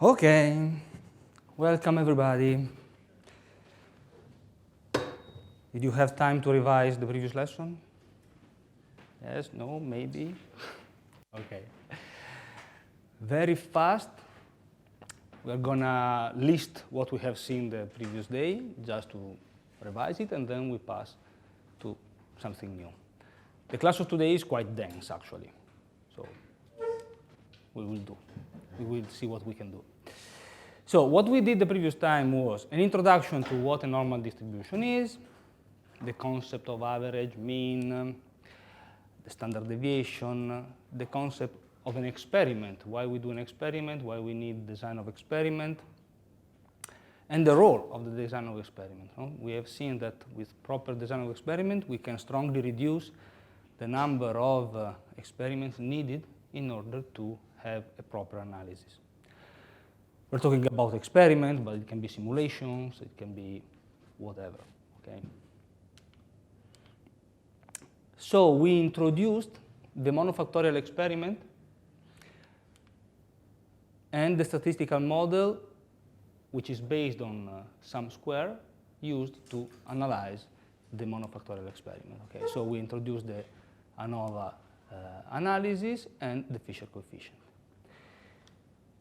Okay, welcome everybody. Did you have time to revise the previous lesson? Yes, no, maybe? Okay. Very fast, we're gonna list what we have seen the previous day, just to revise it, and then we pass to something new. The class of today is quite dense, actually, so we will see what we can do. So what we did the previous time was an introduction to what a normal distribution is, the concept of average, mean, the standard deviation, the concept of an experiment, why we do an experiment, why we need design of experiment, and the role of the design of experiment. We have seen that with proper design of experiment, we can strongly reduce the number of experiments needed in order to have a proper analysis. We're talking about experiments, but it can be simulations, it can be whatever, okay? So we introduced the monofactorial experiment and the statistical model, which is based on sum square, used to analyze the monofactorial experiment, okay? So we introduced the ANOVA analysis and the Fisher coefficient.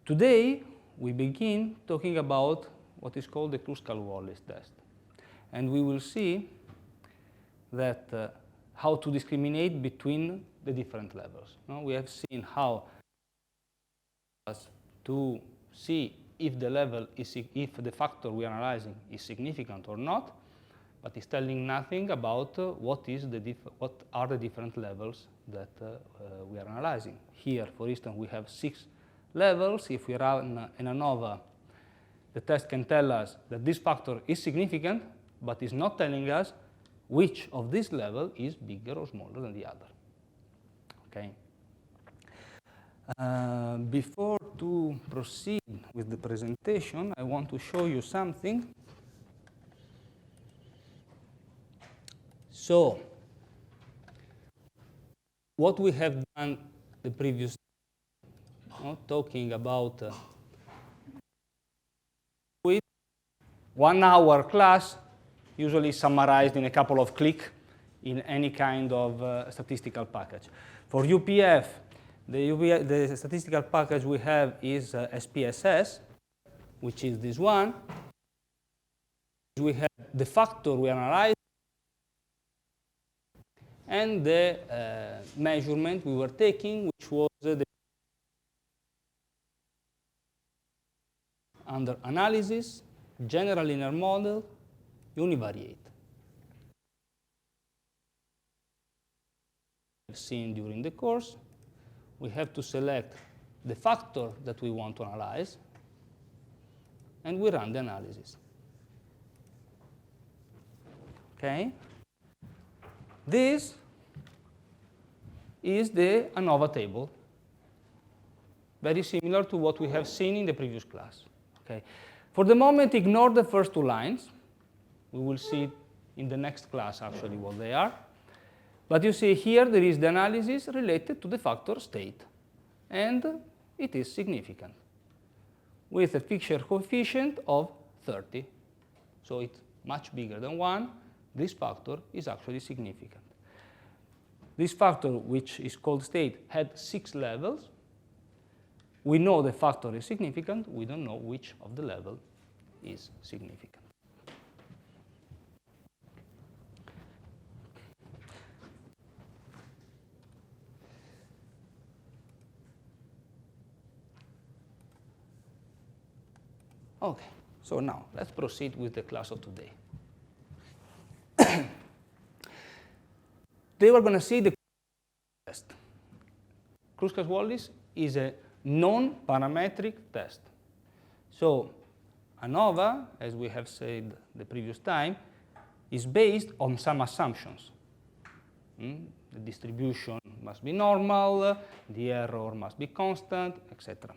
Today, we begin talking about what is called the Kruskal-Wallis test. And we will see that how to discriminate between the different levels. We have seen how to see if the level is, if the factor we are analyzing is significant or not, but it's telling nothing about what are the different levels that we are analyzing. Here, for instance, we have 6 levels. If we run an ANOVA, the test can tell us that this factor is significant, but is not telling us which of this level is bigger or smaller than the other. Okay. Before to proceed with the presentation, I want to show you something. So, what we have done the previous talking about 1 hour class, usually summarized in a couple of clicks in any kind of statistical package. For UPF, the statistical package we have is SPSS, which is this one. We have the factor we analyze and the measurement we were taking, which was the under analysis, general linear model, univariate. Seen during the course, we have to select the factor that we want to analyze, and we run the analysis. Okay? This is the ANOVA table, very similar to what we have seen in the previous class. Okay. For the moment, ignore the first 2 lines. We will see in the next class actually what they are. But you see here there is the analysis related to the factor state, and it is significant with a Fisher coefficient of 30. So it's much bigger than 1. This factor is actually significant. This factor, which is called state, had 6 levels. We know the factor is significant. We don't know which of the level is significant. Okay, so now let's proceed with the class of today. Today we're going to see the test. Kruskal-Wallis is a non-parametric test. So ANOVA, as we have said the previous time, is based on some assumptions. The distribution must be normal, the error must be constant, etc.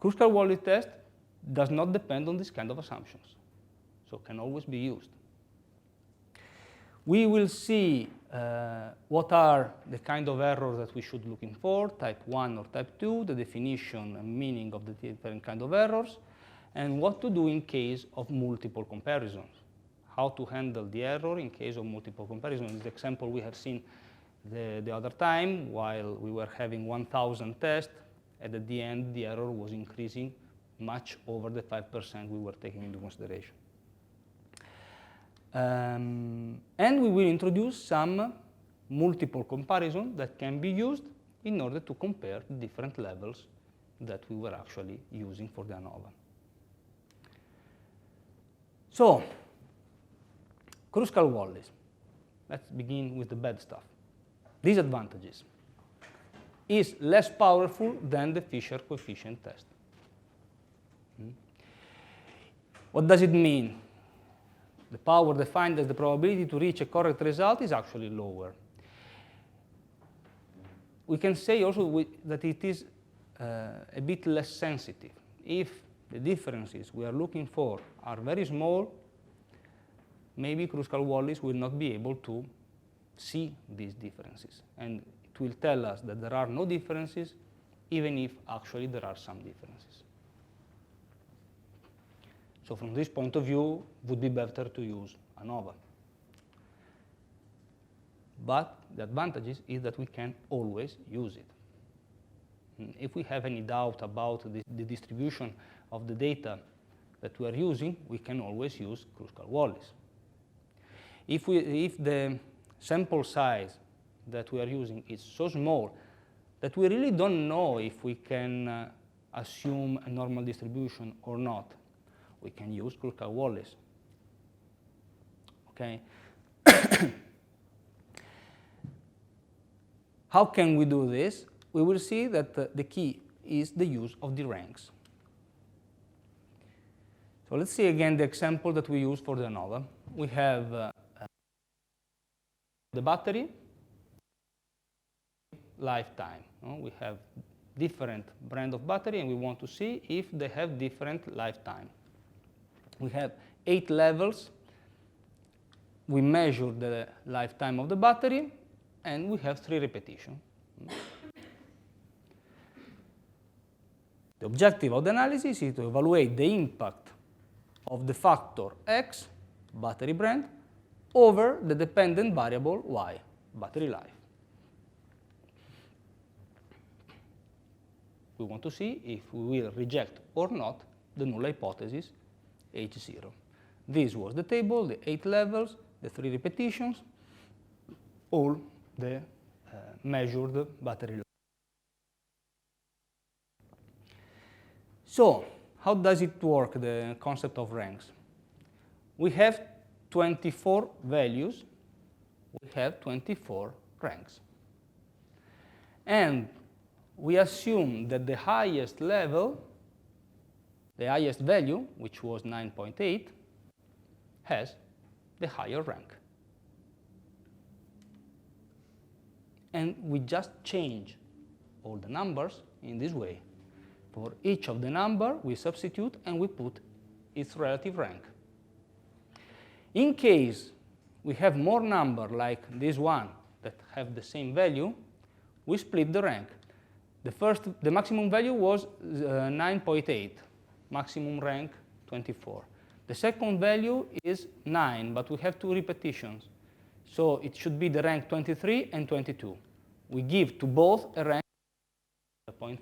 Kruskal-Wallis test does not depend on this kind of assumptions, so can always be used. We will see what are the kind of errors that we should looking for, type 1 or type 2, the definition and meaning of the different kind of errors, and what to do in case of multiple comparisons. How to handle the error in case of multiple comparisons. The example we have seen the other time, while we were having 1,000 tests, and at the end the error was increasing much over the 5% we were taking into consideration. And we will introduce some multiple comparisons that can be used in order to compare the different levels that we were actually using for the ANOVA. So, Kruskal-Wallis. Let's begin with the bad stuff. Disadvantages. Is less powerful than the Fisher coefficient test. What does it mean? The power defined as the probability to reach a correct result is actually lower. We can say also that it is a bit less sensitive. If the differences we are looking for are very small, maybe Kruskal-Wallis will not be able to see these differences. And it will tell us that there are no differences, even if actually there are some differences. So from this point of view, it would be better to use ANOVA. But the advantage is that we can always use it. If we have any doubt about the distribution of the data that we are using, we can always use Kruskal-Wallis. If the sample size that we are using is so small that we really don't know if we can assume a normal distribution or not, we can use Kruskal-Wallis. Okay. How can we do this? We will see that the key is the use of the ranks. So let's see again the example that we use for the ANOVA. We have the battery lifetime. We have different brand of battery, and we want to see if they have different lifetime. We have 8 levels. We measure the lifetime of the battery, and we have 3 repetitions. The objective of the analysis is to evaluate the impact of the factor X, battery brand, over the dependent variable Y, battery life. We want to see if we will reject or not the null hypothesis H0. This was the table, the 8 levels, the 3 repetitions, all the measured battery life. So, how does it work, the concept of ranks? We have 24 values, we have 24 ranks. And we assume that the highest level, the highest value, which was 9.8, has the higher rank. And we just change all the numbers in this way. For each of the number, we substitute and we put its relative rank. In case we have more numbers like this one that have the same value, we split the rank. The maximum value was 9.8, maximum rank 24. The second value is 9, but we have 2 repetitions. So it should be the rank 23 and 22. We give to both a rank 0.5.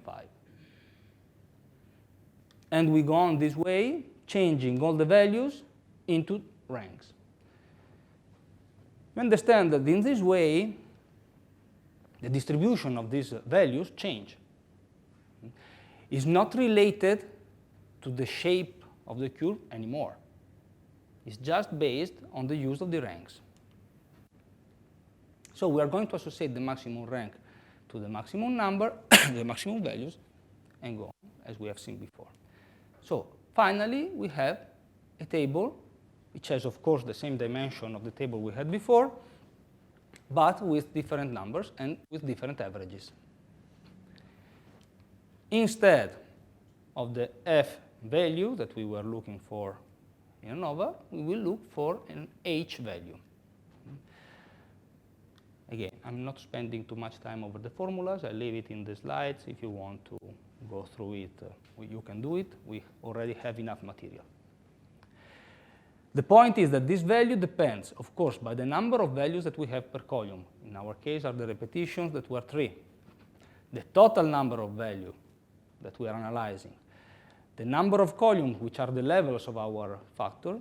And we go on this way, changing all the values into ranks. You understand that in this way, the distribution of these values change. It's not related to the shape of the curve anymore. It's just based on the use of the ranks. So we are going to associate the maximum rank to the maximum number, the maximum values, and go on, as we have seen before. So finally, we have a table which has, of course, the same dimension of the table we had before, but with different numbers and with different averages. Instead of the F value that we were looking for in ANOVA, we will look for an H value. Again, I'm not spending too much time over the formulas. I leave it in the slides. If you want to go through it, you can do it. We already have enough material. The point is that this value depends, of course, by the number of values that we have per column. In our case, are the repetitions that were 3. The total number of value that we are analyzing. The number of columns, which are the levels of our factor,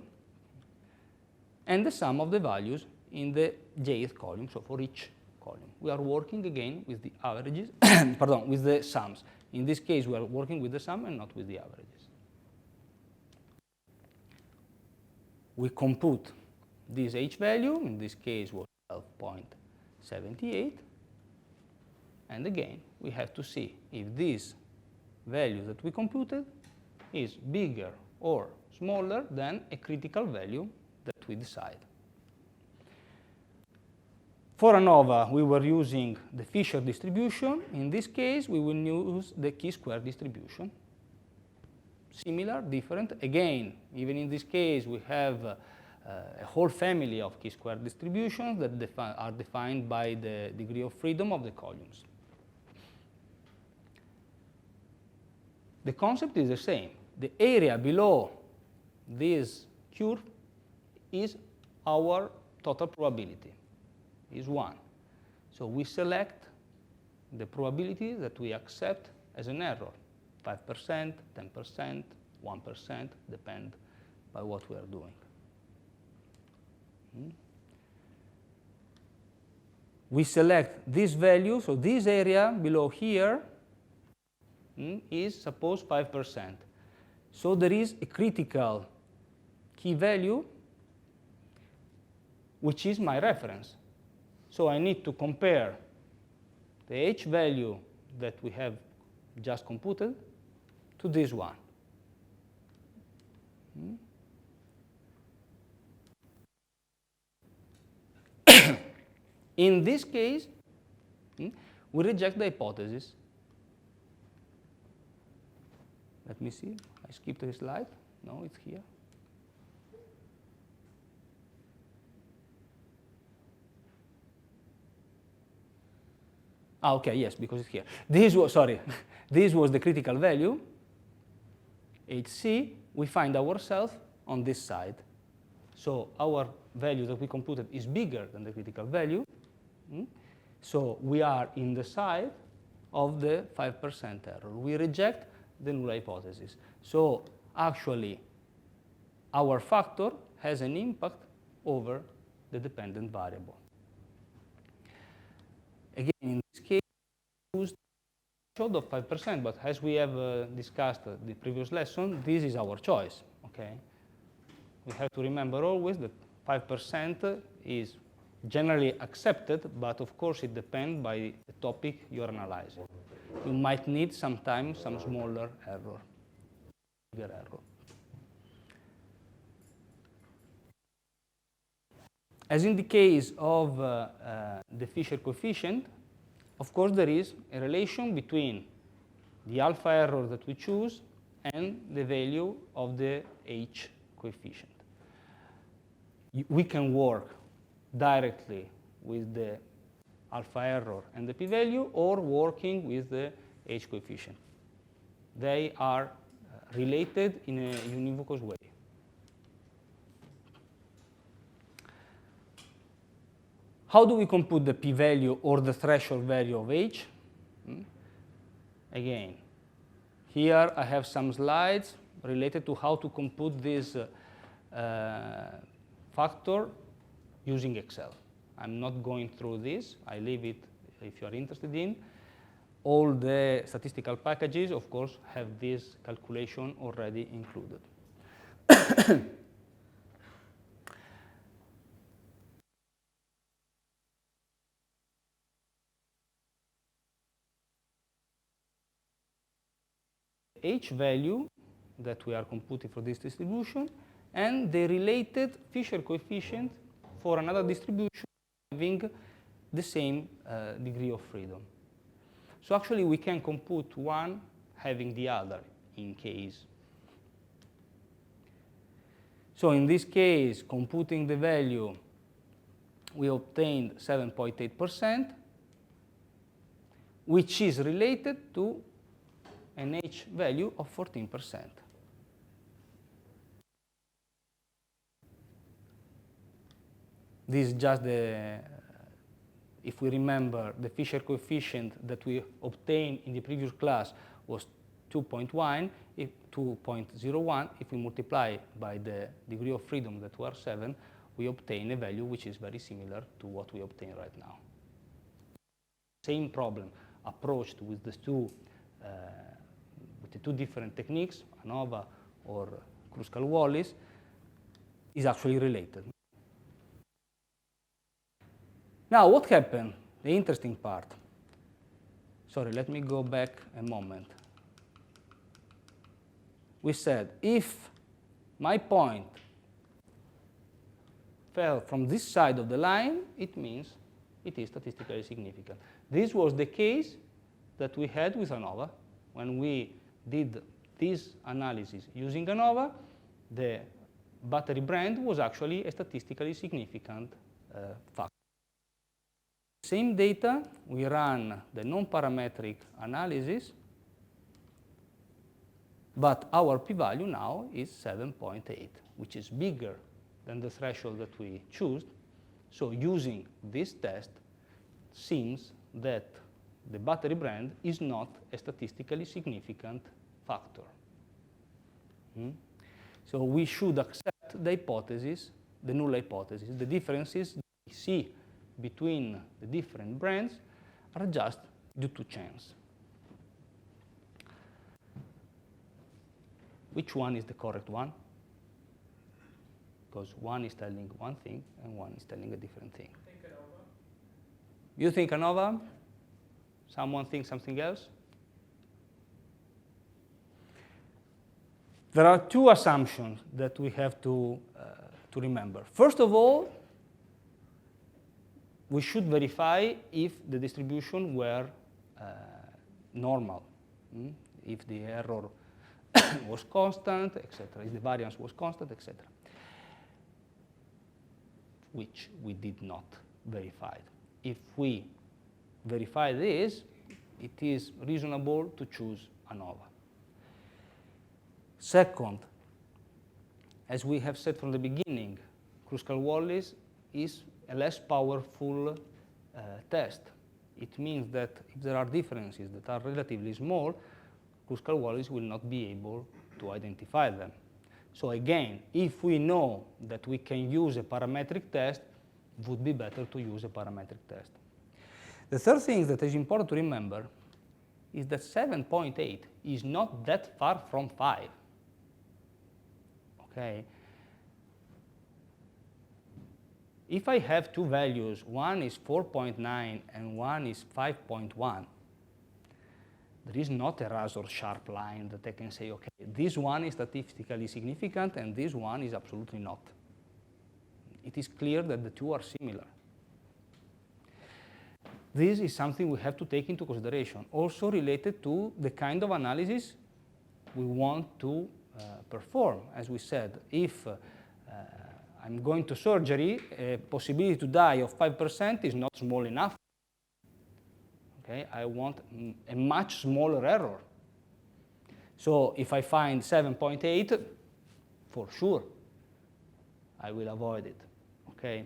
and the sum of the values in the jth column, so for each column. We are working again with the averages, pardon, with the sums. In this case, we are working with the sum and not with the averages. We compute this h value, in this case was 12.78, and again, we have to see if this value that we computed is bigger or smaller than a critical value that we decide. For ANOVA, we were using the Fisher distribution. In this case, we will use the chi-square distribution. Similar, different. Again, even in this case, we have a whole family of chi-square distributions that are defined by the degree of freedom of the columns. The concept is the same. The area below this curve is our total probability, is 1. So we select the probability that we accept as an error. 5%, 10%, 1%, depend by what we are doing. We select this value, so this area below here is suppose 5%. So there is a critical key value, which is my reference. So I need to compare the h value that we have just computed to this one. In this case, we reject the hypothesis. Let me see. I skipped a slide. No, it's here. Ah, okay, yes, because it's here. This was, sorry, this was the critical value, HC. We find ourselves on this side. So our value that we computed is bigger than the critical value. So we are in the side of the 5% error. We reject the null hypothesis. So actually, our factor has an impact over the dependent variable. Again, in this case, we use the threshold of 5%, but as we have discussed the previous lesson, this is our choice. Okay? We have to remember always that 5% is generally accepted, but of course it depends by the topic you are analyzing. You might need sometimes some smaller error, bigger error. As in the case of the Fisher coefficient, of course there is a relation between the alpha error that we choose and the value of the H coefficient. We can work directly with the alpha error and the p-value, or working with the H coefficient. They are related in a univocous way. How do we compute the p-value or the threshold value of H? Again, here I have some slides related to how to compute this factor using Excel. I'm not going through this. I leave it if you are interested in. All the statistical packages, of course, have this calculation already included. H value that we are computing for this distribution and the related Fisher coefficient for another distribution having the same degree of freedom. So actually we can compute one having the other in case. So in this case, computing the value we obtained 7.8%, which is related to an H value of 14%. This is just the, if we remember, the Fisher coefficient that we obtained in the previous class was 2.1, 2.01. If we multiply by the degree of freedom that were 7, we obtain a value which is very similar to what we obtain right now. Same problem approached with the two different techniques, ANOVA or Kruskal-Wallis, is actually related. Now, what happened? The interesting part. Sorry, let me go back a moment. We said if my point fell from this side of the line, it means it is statistically significant. This was the case that we had with ANOVA. When we did this analysis using ANOVA, the battery brand was actually a statistically significant factor. Same data, we ran the non-parametric analysis, but our p-value now is 7.8, which is bigger than the threshold that we chose. So using this test seems that the battery brand is not a statistically significant factor. So we should accept the hypothesis, the null hypothesis. The differences we see between the different brands are just due to chance. Which one is the correct one? Because one is telling one thing and one is telling a different thing. I think ANOVA. You think ANOVA? Someone thinks something else? There are two assumptions that we have to remember. First of all, we should verify if the distribution were normal, if the error was constant, etc., if the variance was constant, etc., which we did not verify. If we verify this, it is reasonable to choose ANOVA. Second, as we have said from the beginning, Kruskal-Wallis is a less powerful test. It means that if there are differences that are relatively small, Kruskal-Wallis will not be able to identify them. So again, if we know that we can use a parametric test, it would be better to use a parametric test. The third thing that is important to remember is that 7.8 is not that far from 5. Okay? If I have two values, one is 4.9 and one is 5.1, there is not a razor sharp line that I can say, okay, this one is statistically significant and this one is absolutely not. It is clear that the two are similar. This is something we have to take into consideration, also related to the kind of analysis we want to perform. As we said, if I'm going to surgery, a possibility to die of 5% is not small enough. Okay, I want a much smaller error. So if I find 7.8, for sure, I will avoid it. Okay.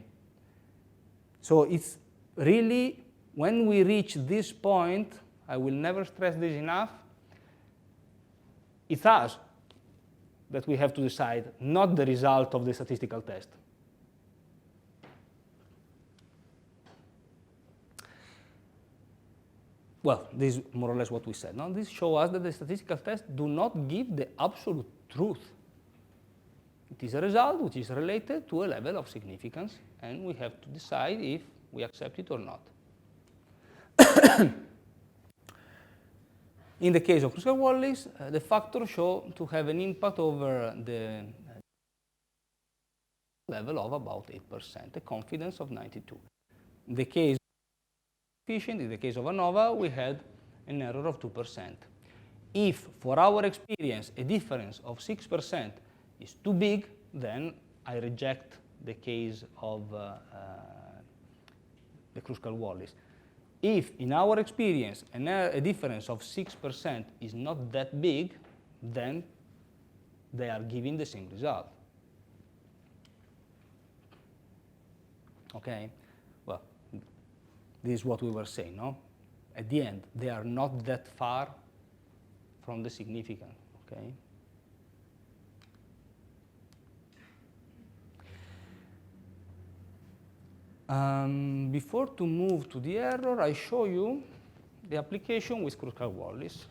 So it's really, when we reach this point, I will never stress this enough, it's us that we have to decide, not the result of the statistical test. Well, this is more or less what we said. Now, this shows us that the statistical tests do not give the absolute truth. It is a result which is related to a level of significance, and we have to decide if we accept it or not. In the case of Kruskal-Wallis, the factors show to have an impact over the level of about 8%, a confidence of 92. In the case in the case of ANOVA, we had an error of 2%. If, for our experience, a difference of 6% is too big, then I reject the case of the Kruskal-Wallis. If, in our experience, a difference of 6% is not that big, then they are giving the same result. Okay? Well, this is what we were saying, no? At the end, they are not that far from the significant, okay? Before to move to the error, I show you the application with Kruskal-Wallis.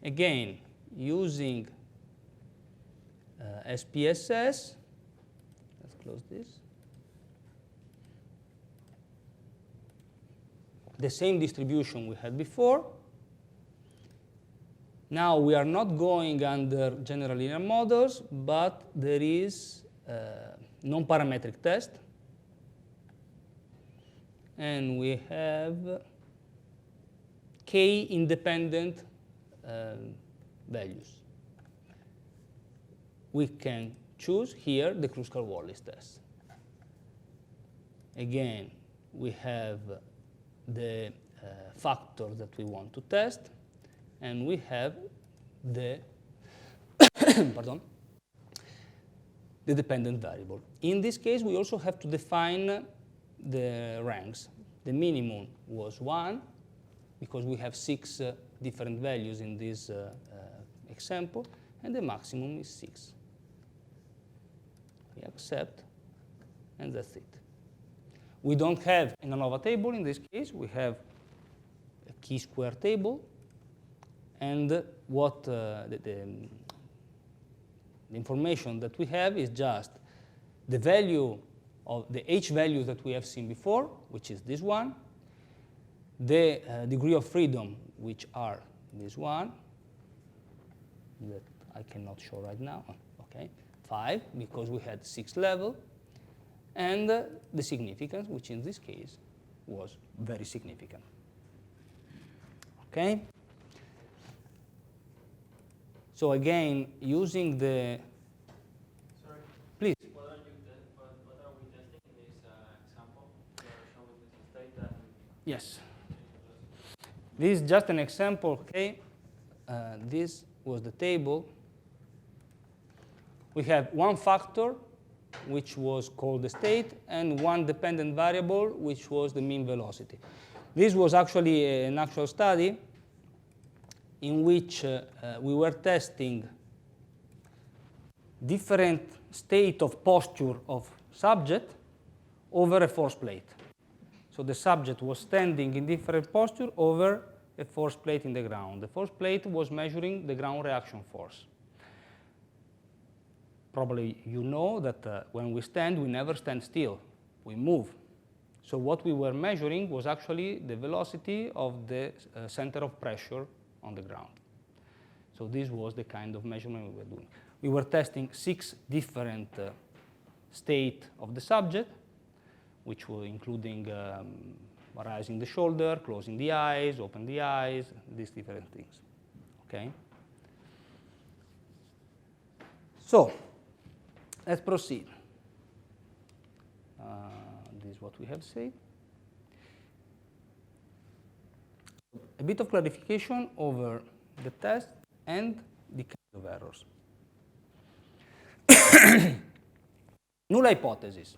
Again, using SPSS, let's close this. The same distribution we had before. Now we are not going under general linear models, but there is a non-parametric test. And we have k independent values. We can choose here the Kruskal-Wallis test. Again, we have the factor that we want to test, and we have the pardon, the dependent variable. In this case, we also have to define the ranks. The minimum was 1, because we have 6 different values in this example, and the maximum is 6. We accept, and that's it. We don't have an ANOVA table in this case. We have a chi-square table, and what the information that we have is just the value of the h value that we have seen before, which is this one, the degree of freedom, which are this one, that I cannot show right now, okay, 5, because we had 6 level, and the significance, which in this case was very significant. Okay? So again, using the... Sorry. Please. What are we testing in this example? You are showing the state that... Yes. This is just an example, okay? This was the table. We have one factor, which was called the state, and one dependent variable, which was the mean velocity. This was actually an actual study in which we were testing different state of posture of subject over a force plate. So the subject was standing in different posture over a force plate in the ground. The force plate was measuring the ground reaction force. Probably you know that when we stand, we never stand still. We move. So what we were measuring was actually the velocity of the center of pressure on the ground. So this was the kind of measurement we were doing. We were testing 6 different states of the subject, which were including raising the shoulder, closing the eyes, open the eyes, these different things. Okay? So let's proceed. This is what we have said. A bit of clarification over the test and the kind of errors. Null hypothesis.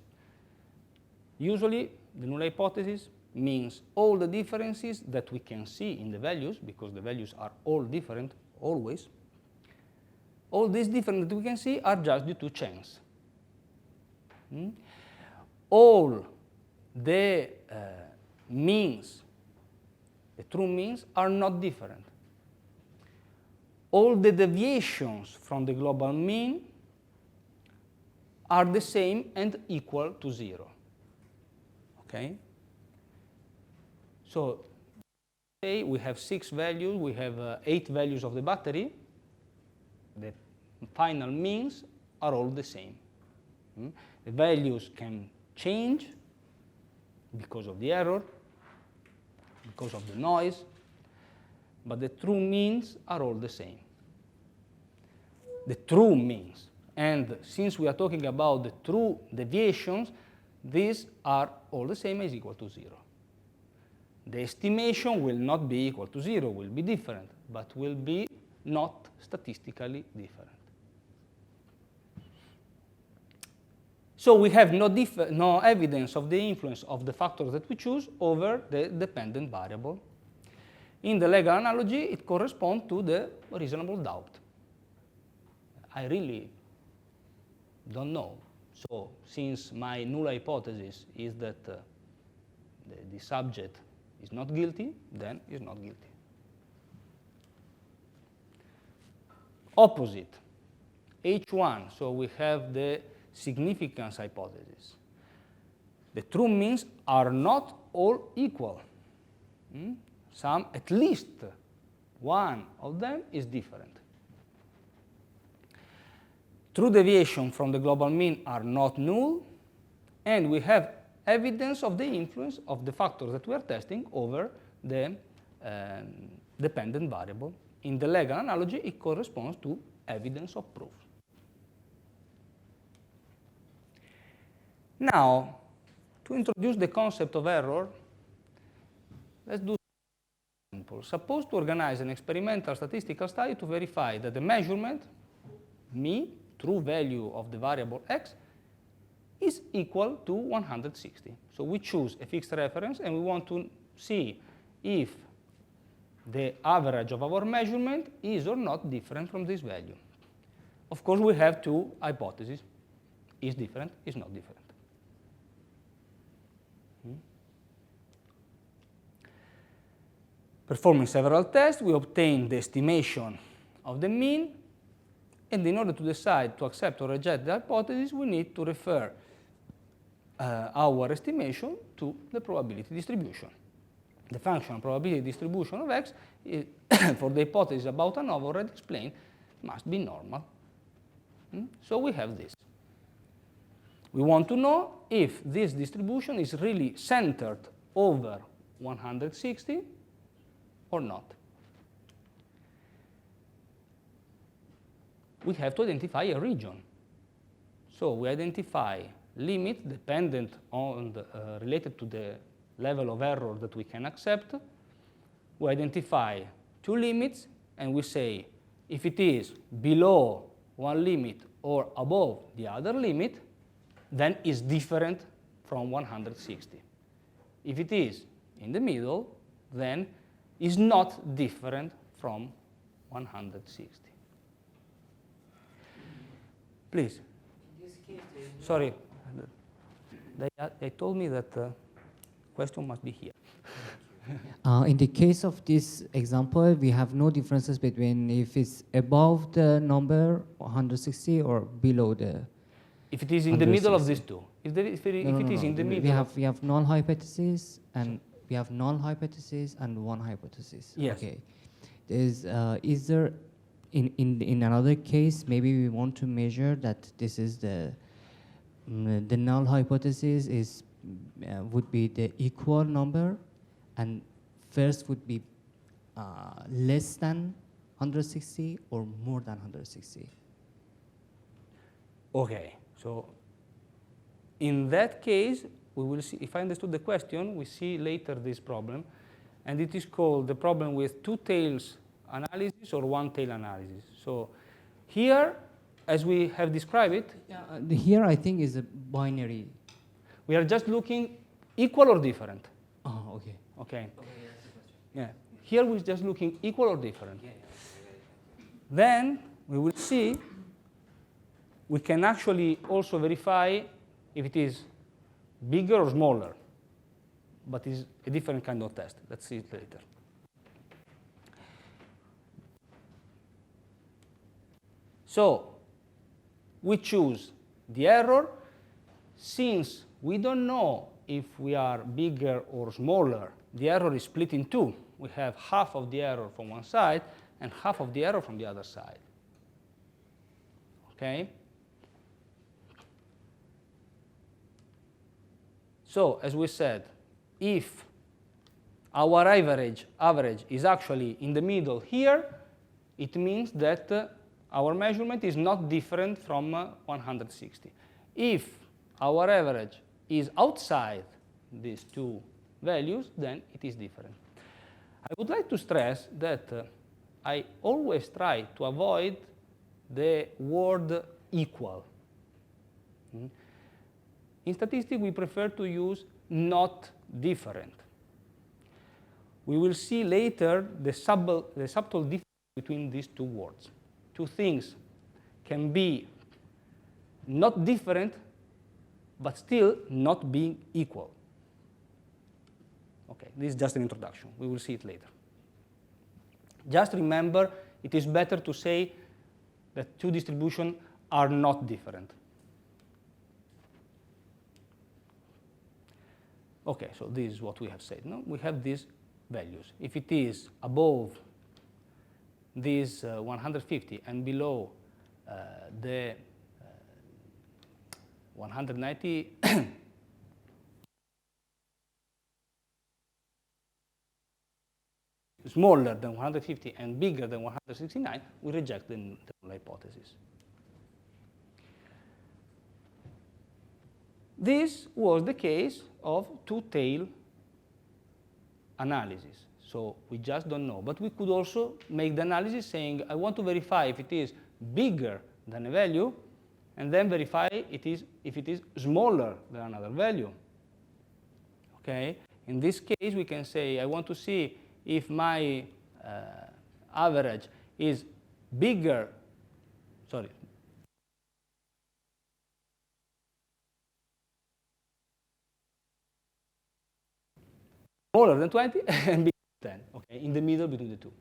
Usually, the null hypothesis means all the differences that we can see in the values, because the values are all different, always. All these differences that we can see are just due to chance. All the means, the true means, are not different. All the deviations from the global mean are the same and equal to 0. Okay? So say we have 6 values, we have 8 values of the battery. The final means are all the same. The values can change because of the error, because of the noise, but the true means are all the same. The true means, And since we are talking about the true deviations, these are all the same as equal to 0. The estimation will not be equal to 0, will be different, but will be not statistically different. So we have no evidence of the influence of the factors that we choose over the dependent variable. In the legal analogy, it corresponds to the reasonable doubt. I really don't know. So since my null hypothesis is that the subject is not guilty, then is not guilty. Opposite, H1, so we have the significance hypothesis. The true means are not all equal. Some, at least one of them is different. True deviation from the global mean are not null, and we have evidence of the influence of the factors that we are testing over the dependent variable. In the legal analogy, it corresponds to evidence of proof. Now, to introduce the concept of error, let's do something simple. Suppose to organize an experimental statistical study to verify that the measurement, mi, true value of the variable x, is equal to 160. So we choose a fixed reference and we want to see if the average of our measurement is or not different from this value. Of course, we have two hypotheses. Is different, is not different. Performing several tests, we obtain the estimation of the mean, and in order to decide to accept or reject the hypothesis, we need to refer our estimation to the probability distribution. The function probability distribution of x is for the hypothesis about ANOVA already explained must be normal. So we have this. We want to know if this distribution is really centered over 160 or not. We have to identify a region. So we identify limit dependent on related to the level of error that we can accept. We identify two limits and we say if it is below one limit or above the other limit, then it's different from 160. If it is in the middle, then is not different from 160. Please. In this case, Sorry. They told me that the question must be here. in the case of this example, we have no differences between if it's above the number 160 or below the. If it is in the middle of these two, if it is in the middle, we have null hypothesis and we have null hypothesis and one hypothesis. Yes. Okay. Is there in another case maybe we want to measure that this is the null hypothesis is would be the equal number and first would be less than 160 or more than 160. Okay. So in that case, we will see, if I understood the question, we see later this problem, and it is called the problem with two tails analysis or one tail analysis. So here, as we have described it, Here I think is a binary. we are just looking equal or different. Oh, okay. Okay. Okay, that's the question. Yeah. Here we're just looking equal or different. Then we will see, we can actually also verify if it is bigger or smaller, but it's a different kind of test. Let's see it later. So we choose the error. Since we don't know if we are bigger or smaller, the error is split in two. We have half of the error from one side and half of the error from the other side. Okay? So, as we said, if our average is actually in the middle here, it means that our measurement is not different from 160. If our average is outside these two values, then it is different. I would like to stress that I always try to avoid the word equal. In statistics, we prefer to use not different. We will see later the subtle difference between these two words. Two things can be not different, but still not being equal. Okay, this is just an introduction. We will see it later. Just remember, it is better to say that two distributions are not different. Okay, so this is what we have said. No? We have these values. If it is above this 150 and below the 190, smaller than 150 and bigger than 169, we reject the null hypothesis. This was the case of two-tail analysis. So we just don't know. But we could also make the analysis saying, I want to verify if it is bigger than a value, and then verify if it is smaller than another value. Okay? In this case, we can say, I want to see if my average is bigger, smaller than 20 and bigger than 10, okay, in the middle between the two.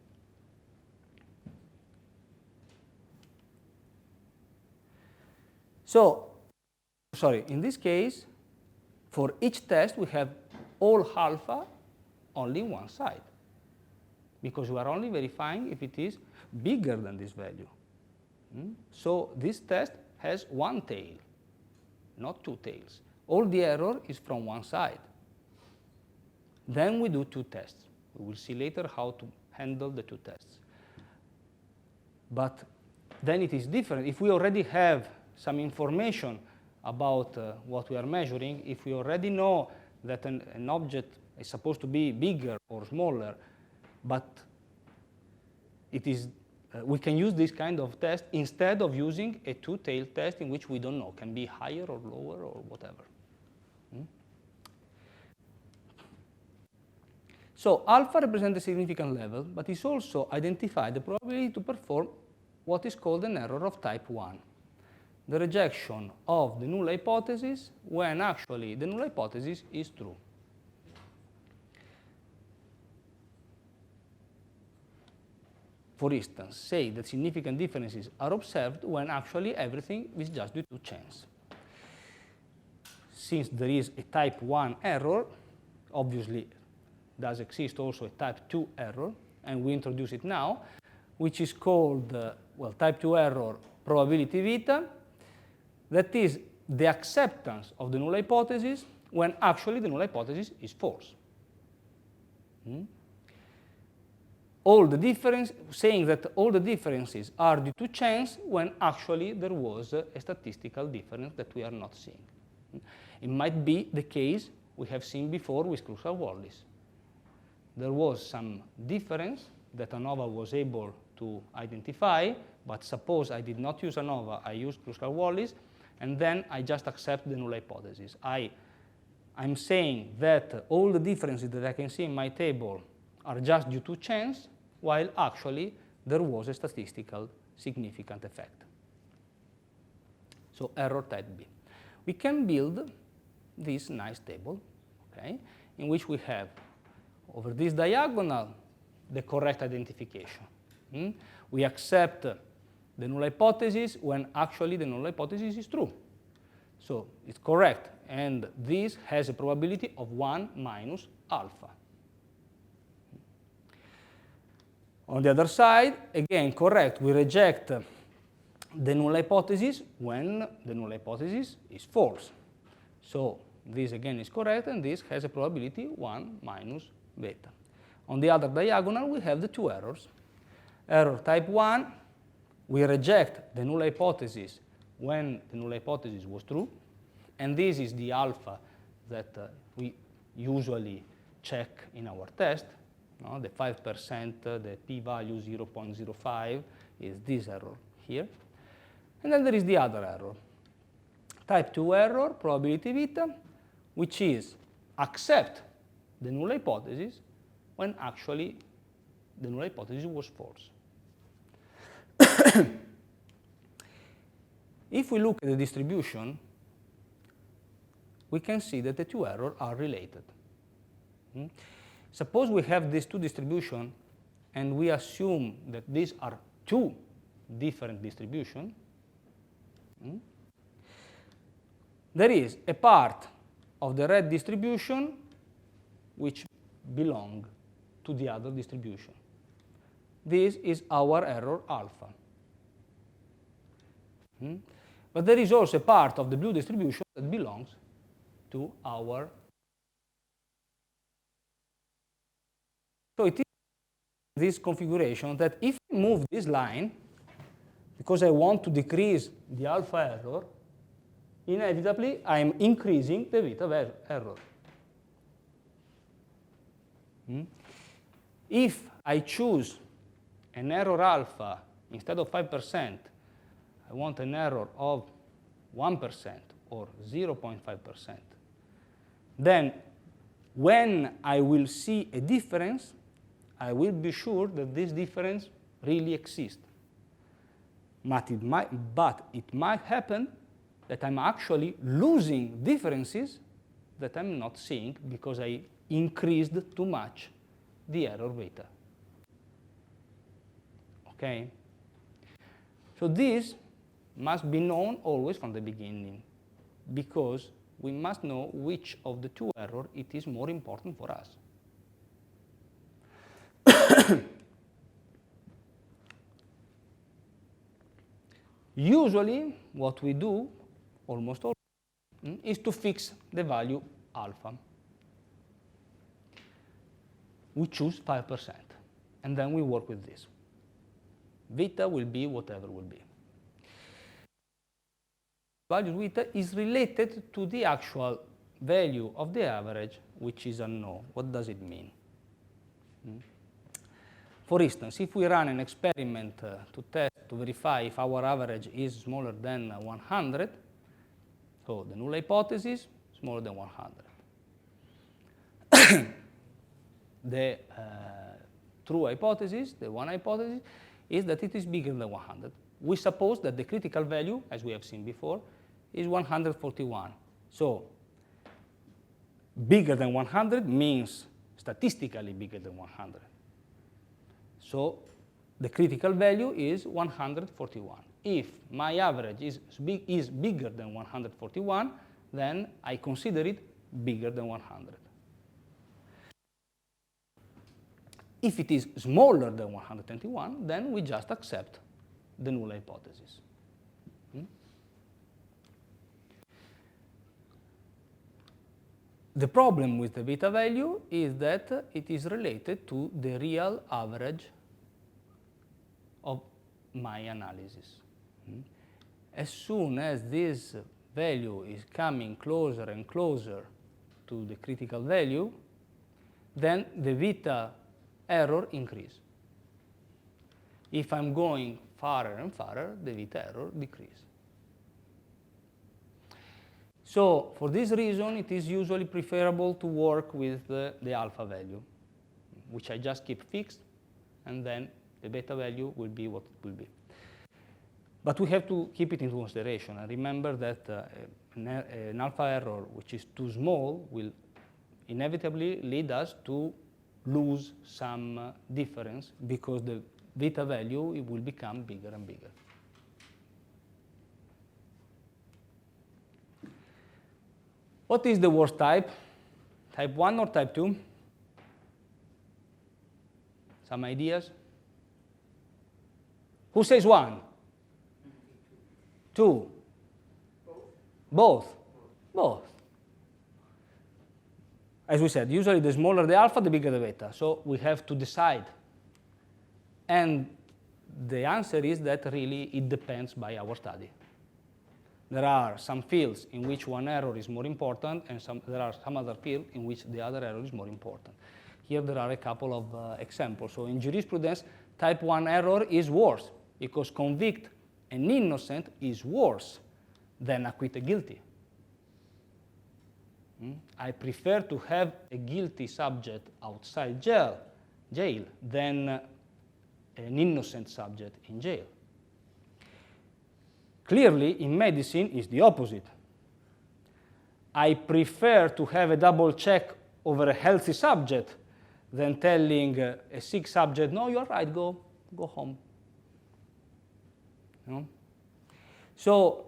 So, in this case, for each test, we have all alpha only one side, because we are only verifying if it is bigger than this value. So this test has one tail, not two tails. All the error is from one side. Then we do two tests. We will see later how to handle the two tests. But then it is different. If we already have some information about what we are measuring, if we already know that an object is supposed to be bigger or smaller, but it is, we can use this kind of test instead of using a two-tailed test in which we don't know, can be higher or lower or whatever. So alpha represents a significant level, but it also identifies the probability to perform what is called an error of type 1, the rejection of the null hypothesis when actually the null hypothesis is true. For instance, say that significant differences are observed when actually everything is just due to chance. Since there is a type 1 error, obviously does exist also a type 2 error, and we introduce it now, which is called, type 2 error probability beta. That is the acceptance of the null hypothesis when actually the null hypothesis is false. All the difference, saying that all the differences are due to chance when actually there was a statistical difference that we are not seeing. It might be the case we have seen before with Kruskal-Wallis. There was some difference that ANOVA was able to identify, but suppose I did not use ANOVA, I used Kruskal-Wallis, and then I just accept the null hypothesis. I'm saying that all the differences that I can see in my table are just due to chance, while actually there was a statistical significant effect. So error type B. We can build this nice table, okay, in which we have over this diagonal the correct identification. We accept the null hypothesis when actually the null hypothesis is true. So it's correct, and this has a probability of 1 minus alpha. On the other side, again, correct, we reject the null hypothesis when the null hypothesis is false. So this again is correct, and this has a probability 1 minus beta. On the other diagonal, we have the two errors. Error type 1, we reject the null hypothesis when the null hypothesis was true, and this is the alpha that we usually check in our test. No? The 5%, the p-value 0.05 is this error here. And then there is the other error, type 2 error, probability beta, which is accept the null hypothesis when actually the null hypothesis was false. If we look at the distribution, we can see that the two errors are related. Suppose we have these two distributions and we assume that these are two different distributions. There is a part of the red distribution which belongs to the other distribution. This is our error alpha. But there is also a part of the blue distribution that belongs to our. So it is this configuration that if I move this line, because I want to decrease the alpha error, inevitably I'm increasing the beta error. If I choose an error alpha instead of 5%, I want an error of 1% or 0.5%. Then when I will see a difference, I will be sure that this difference really exists. But it might happen that I'm actually losing differences that I'm not seeing because I increased too much the error beta. Okay? So this must be known always from the beginning, because we must know which of the two errors it is more important for us. Usually, what we do, almost always, is to fix the value alpha. We choose 5%, and then we work with this. Beta will be whatever will be. Value beta is related to the actual value of the average, which is unknown. What does it mean? For instance, if we run an experiment to verify if our average is smaller than 100, so the null hypothesis smaller than 100. The true hypothesis, the one hypothesis, is that it is bigger than 100. We suppose that the critical value, as we have seen before, is 141. So bigger than 100 means statistically bigger than 100. So the critical value is 141. If my average is bigger than 141, then I consider it bigger than 100. If it is smaller than 121, then we just accept the null hypothesis. The problem with the beta value is that it is related to the real average of my analysis. As soon as this value is coming closer and closer to the critical value, then the beta error increase. If I'm going farther and farther, the beta error decrease. So for this reason, it is usually preferable to work with the alpha value, which I just keep fixed, and then the beta value will be what it will be. But we have to keep it into consideration, and remember that an alpha error which is too small will inevitably lead us to lose some difference, because the beta value it will become bigger and bigger. What is the worst type? Type 1 or type 2? Some ideas? Who says 1? 2? Both? Both. As we said, usually the smaller the alpha, the bigger the beta. So we have to decide. And the answer is that really it depends by our study. There are some fields in which one error is more important, and there are some other fields in which the other error is more important. Here there are a couple of examples. So in jurisprudence, type 1 error is worse, because convict an innocent is worse than acquit a guilty. I prefer to have a guilty subject outside jail than an innocent subject in jail. Clearly, in medicine, it's the opposite. I prefer to have a double check over a healthy subject than telling a sick subject, no, you're right, go home. You know? So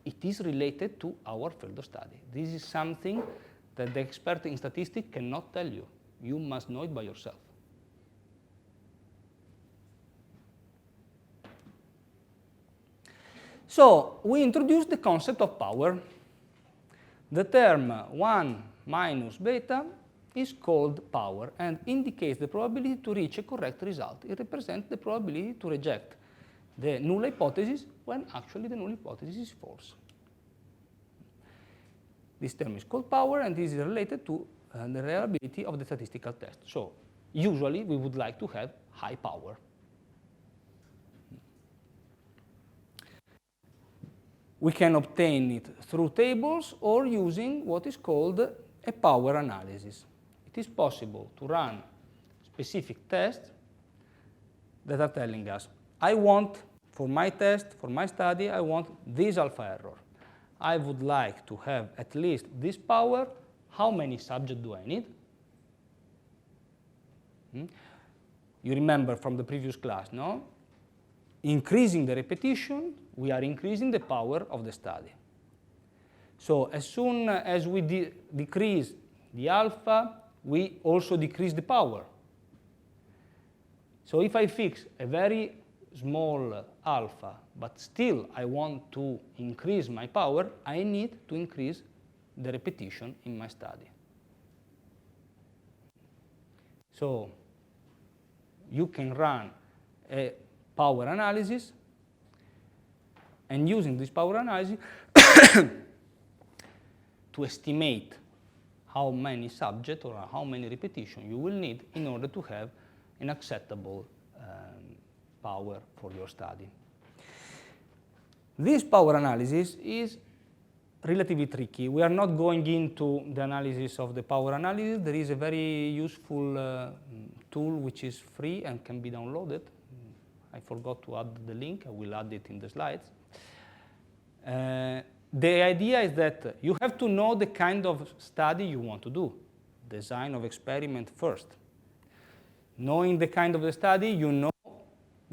it is related to our field of study. This is something that the expert in statistics cannot tell you. You must know it by yourself. So we introduced the concept of power. The term 1 minus beta is called power and indicates the probability to reach a correct result. It represents the probability to reject the null hypothesis when actually the null hypothesis is false. This term is called power, and this is related to the reliability of the statistical test. So usually we would like to have high power. We can obtain it through tables or using what is called a power analysis. It is possible to run specific tests that are telling us, I want, for my test, for my study, I want this alpha error. I would like to have at least this power. How many subjects do I need? You remember from the previous class, no? Increasing the repetition, we are increasing the power of the study. So as soon as we decrease the alpha, we also decrease the power. So if I fix a very small alpha, but still I want to increase my power, I need to increase the repetition in my study. So you can run a power analysis, and using this power analysis to estimate how many subjects or how many repetitions you will need in order to have an acceptable power for your study. This power analysis is relatively tricky. We are not going into the analysis of the power analysis. There is a very useful tool which is free and can be downloaded. I forgot to add the link. I will add it in the slides. The idea is that you have to know the kind of study you want to do, design of experiment first. Knowing the kind of the study, you know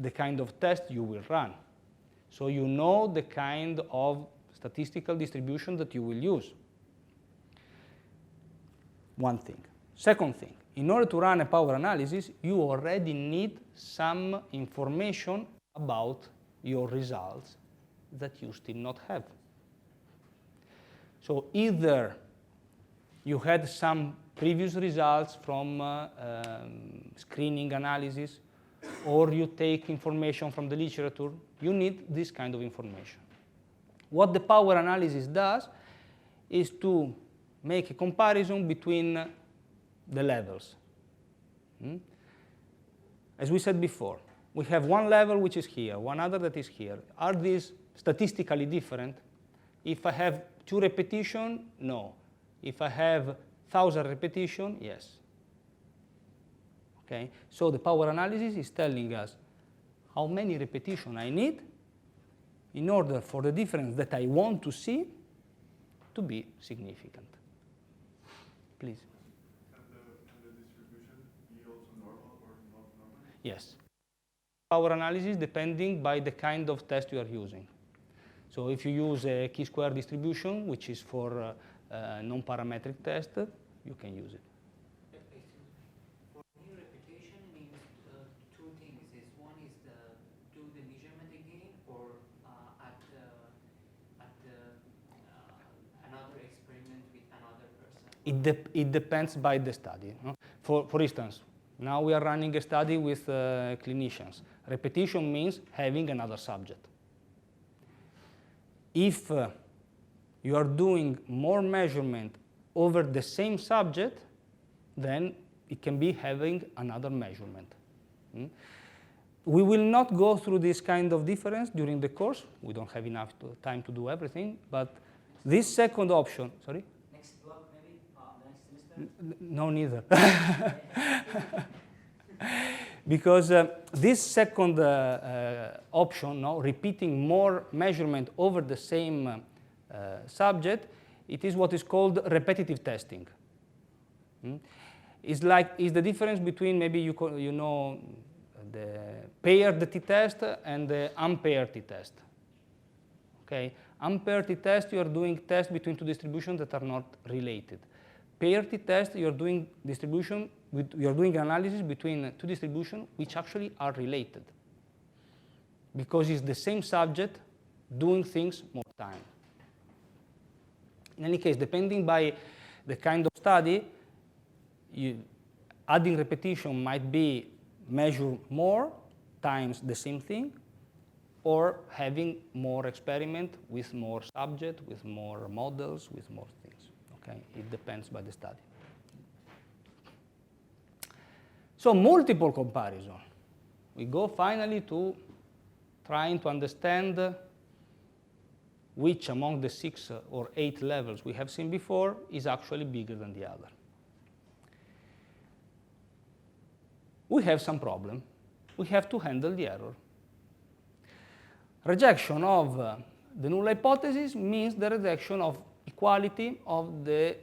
the kind of test you will run. So you know the kind of statistical distribution that you will use. One thing. Second thing, in order to run a power analysis, you already need some information about your results that you still not have. So either you had some previous results from screening analysis, or you take information from the literature. You need this kind of information. What the power analysis does is to make a comparison between the levels. As we said before, we have one level which is here, one other that is here. Are these statistically different? If I have 2 repetitions, no. If I have 1,000 repetitions, yes. Okay? So the power analysis is telling us how many repetitions I need in order for the difference that I want to see to be significant. Please. Can the distribution be also normal or not normal? Yes. Power analysis depending by the kind of test you are using. So if you use a chi-square distribution, which is for non-parametric test, you can use it. For me, repetition means 2 things. One is do the measurement again, or at another experiment with another person. It depends by the study. No? For instance, Now we are running a study with clinicians. Repetition means having another subject. If you are doing more measurement over the same subject, then it can be having another measurement. We will not go through this kind of difference during the course. We don't have enough time to do everything, but this second option, sorry? Next block, maybe, next semester? No, neither. Because this second option, no, repeating more measurement over the same subject, it is what is called repetitive testing. It's the difference between maybe you know the paired t-test and the unpaired t-test. Okay, unpaired t-test, you are doing tests between two distributions that are not related. Paired t-test, you are doing analysis between two distributions which actually are related, because it's the same subject doing things more time. In any case, depending by the kind of study, adding repetition might be measure more times the same thing, or having more experiment with more subject, with more models, with more things. Okay, it depends by the study. So multiple comparison. We go finally to trying to understand which among the 6 or 8 levels we have seen before is actually bigger than the other. We have some problem. We have to handle the error. Rejection of the null hypothesis means the rejection of equality of the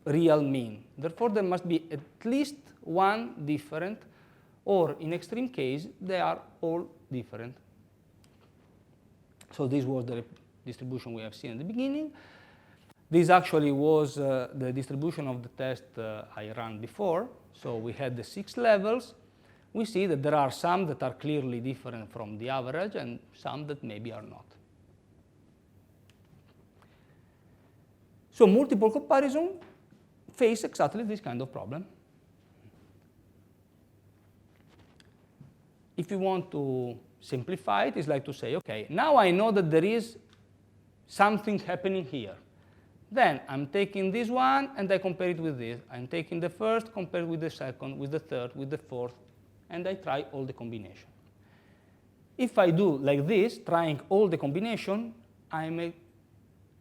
real mean. Therefore, there must be at least one different, or in extreme case, they are all different. So this was the distribution we have seen at the beginning. This actually was the distribution of the test I ran before. So we had the 6 levels. We see that there are some that are clearly different from the average and some that maybe are not. So multiple comparison face exactly this kind of problem. If you want to simplify it, it's like to say, okay, now I know that there is something happening here. Then I'm taking this one and I compare it with this. I'm taking the first, compare it with the second, with the third, with the fourth, and I try all the combination. If I do like this, trying all the combination, I'm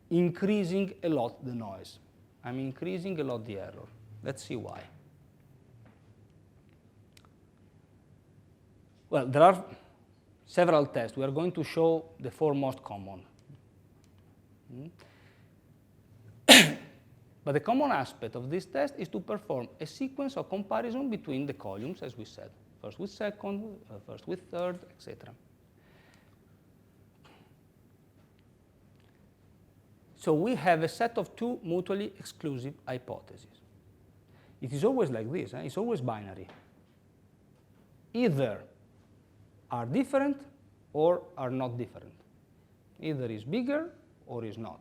increasing a lot the noise. I'm increasing a lot the error. Let's see why. Well, there are several tests. We are going to show the 4 most common. But the common aspect of this test is to perform a sequence of comparison between the columns, as we said. First with second, first with third, etc. So we have a set of 2 mutually exclusive hypotheses. It is always like this. It's always binary. Either are different or are not different. Either is bigger or is not.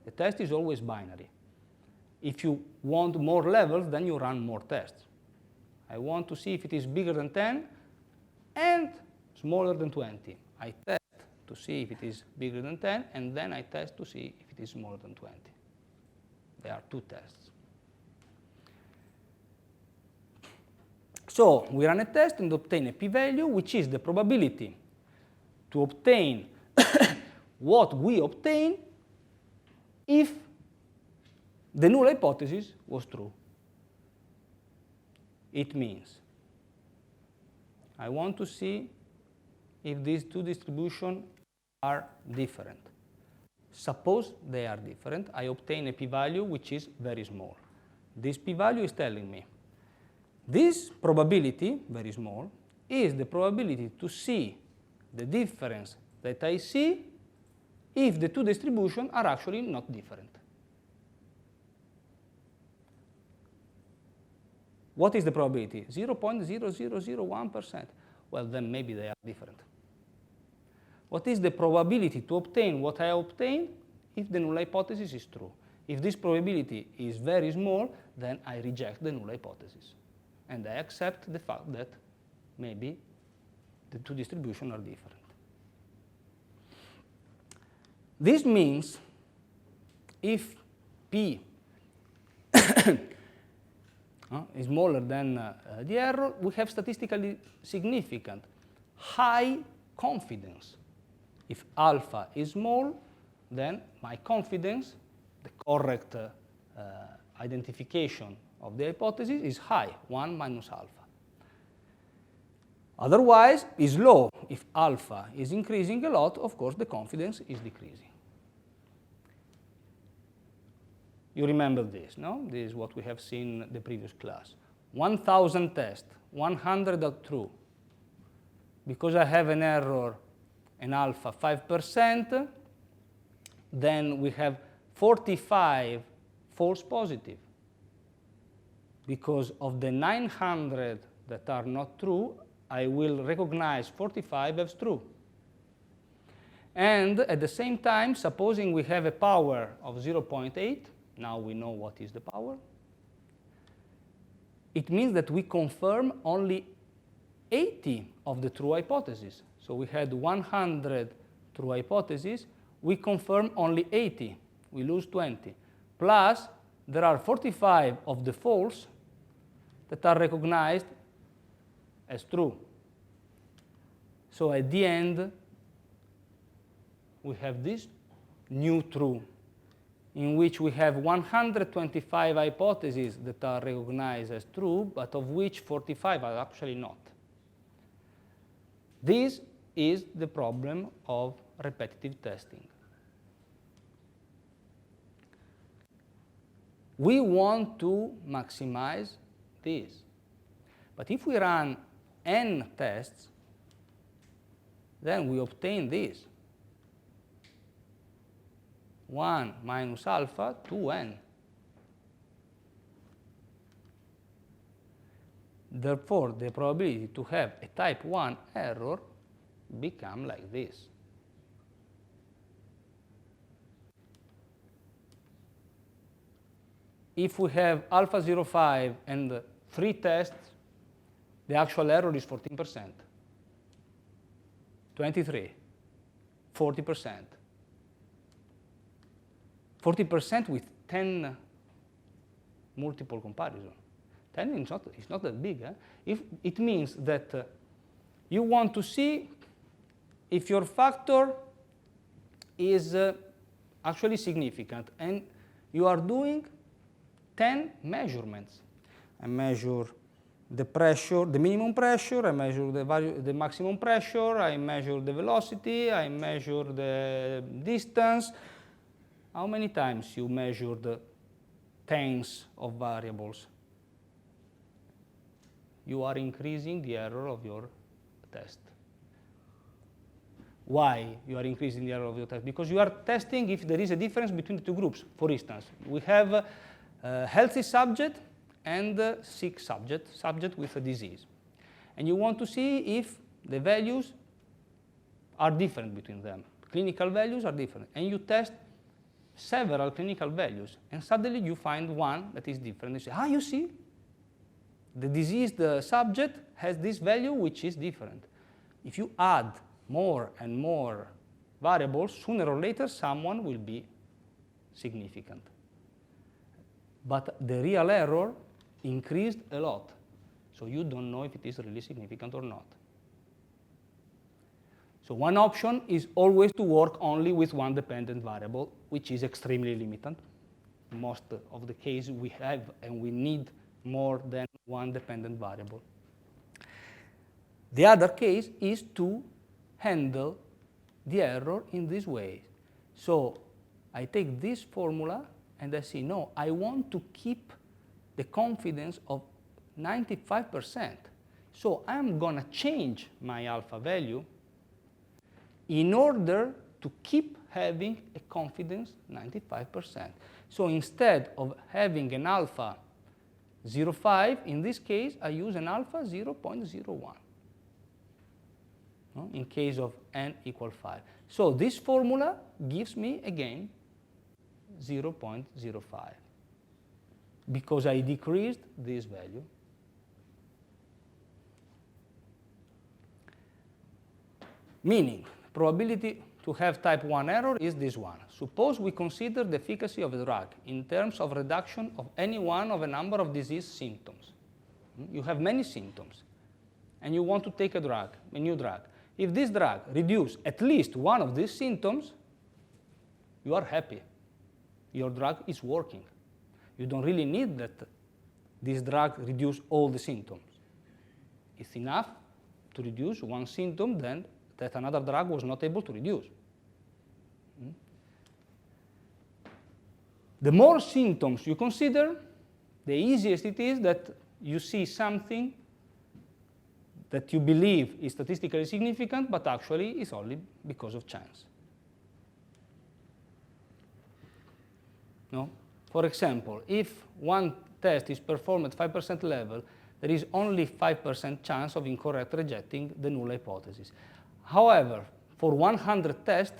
The test is always binary. If you want more levels, then you run more tests. I want to see if it is bigger than 10 and smaller than 20. I test to see if it is bigger than 10, and then I test to see if it is smaller than 20. There are 2 tests. So we run a test and obtain a p-value, which is the probability to obtain what we obtain if the null hypothesis was true. It means I want to see if these 2 distributions are different. Suppose they are different, I obtain a p-value which is very small. This p-value is telling me this probability, very small, is the probability to see the difference that I see if the 2 distributions are actually not different. What is the probability? 0.0001%. Well, then maybe they are different. What is the probability to obtain what I obtain if the null hypothesis is true? If this probability is very small, then I reject the null hypothesis. and I accept the fact that maybe the two distributions are different. This means if P is smaller than the error, we have statistically significant high confidence. If alpha is small, then my confidence, the correct identification of the hypothesis, is high, 1 minus alpha. Otherwise, is low. If alpha is increasing a lot, of course, the confidence is decreasing. You remember this, no? This is what we have seen in the previous class. 1,000 tests, 100 are true. Because I have an error, an alpha 5%, then we have 45 false positive. Because of the 900 that are not true, I will recognize 45 as true. And at the same time, supposing we have a power of 0.8, now we know what is the power, it means that we confirm only 80 of the true hypotheses. So we had 100 true hypotheses, we confirm only 80, we lose 20. Plus, there are 45 of the false that are recognized as true. So at the end, we have this new true, in which we have 125 hypotheses that are recognized as true, but of which 45 are actually not. This is the problem of repetitive testing. We want to maximize this. But if we run n tests, then we obtain this. 1 minus alpha 2n. Therefore, the probability to have a type 1 error become like this. If we have alpha 0.5 and 3 tests, the actual error is 14%, 23, 40%. 40% with 10 multiple comparison. 10 is not that big. If it means that you want to see if your factor is actually significant, and you are doing 10 measurements. I measure the pressure, the minimum pressure, I measure the value, the maximum pressure, I measure the velocity, I measure the distance. How many times you measured tens of variables? You are increasing the error of your test. Why you are increasing the error of your test? Because you are testing if there is a difference between the two groups. For instance, we have a healthy subject and a sick subject with a disease. And you want to see if the values are different between them. Clinical values are different. And you test several clinical values, and suddenly you find one that is different. You say, you see, the diseased subject has this value which is different. If you add more and more variables, sooner or later someone will be significant. But the real error increased a lot, so you don't know if it is really significant or not. So one option is always to work only with one dependent variable, which is extremely limited. Most of the cases we have, and we need more than one dependent variable. The other case is to handle the error in this way. So I take this formula and I say, no, I want to keep the confidence of 95%. So I'm going to change my alpha value in order to keep having a confidence 95%. So instead of having an alpha 0.5, in this case, I use an alpha 0.01. In case of n equal 5. So this formula gives me, again, 0.05, because I decreased this value. Meaning, probability to have type 1 error is this one. Suppose we consider the efficacy of a drug in terms of reduction of any one of a number of disease symptoms. You have many symptoms, and you want to take a drug, a new drug. If this drug reduces at least one of these symptoms, you are happy. Your drug is working. You don't really need that this drug reduce all the symptoms. It's enough to reduce one symptom then that another drug was not able to reduce. The more symptoms you consider, the easiest it is that you see something that you believe is statistically significant, but actually is only because of chance. No? For example, if one test is performed at 5% level, there is only 5% chance of incorrect rejecting the null hypothesis. However, for 100 tests,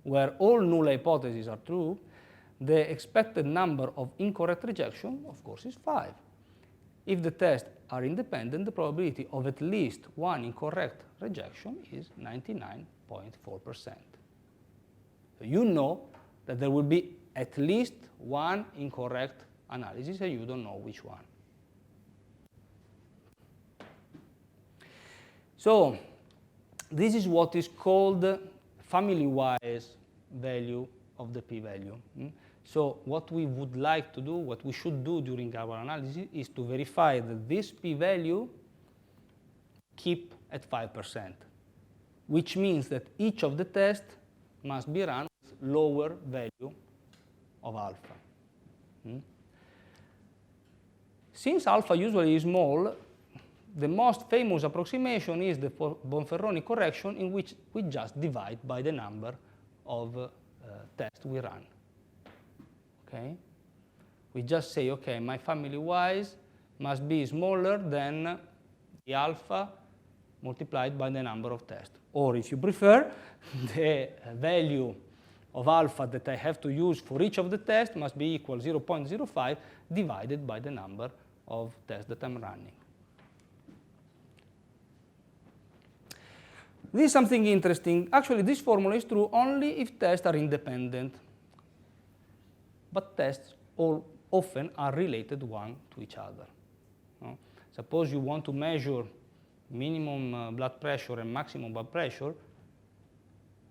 where all null hypotheses are true, the expected number of incorrect rejection, of course, is 5. If the tests are independent, the probability of at least one incorrect rejection is 99.4%. So you know that there will be at least one incorrect analysis, and you don't know which one. So this is what is called family-wise value of the p-value. So what we would like to do, what we should do during our analysis is to verify that this p-value keep at 5%, which means that each of the tests must be run with lower value of alpha. Since alpha usually is small, the most famous approximation is the Bonferroni correction, in which we just divide by the number of tests we run. Okay? We just say, okay, my family-wise must be smaller than the alpha multiplied by the number of tests. Or if you prefer, the value of alpha that I have to use for each of the tests must be equal 0.05 divided by the number of tests that I'm running. This is something interesting. Actually, this formula is true only if tests are independent. But tests often are related one to each other. No? Suppose you want to measure minimum blood pressure and maximum blood pressure,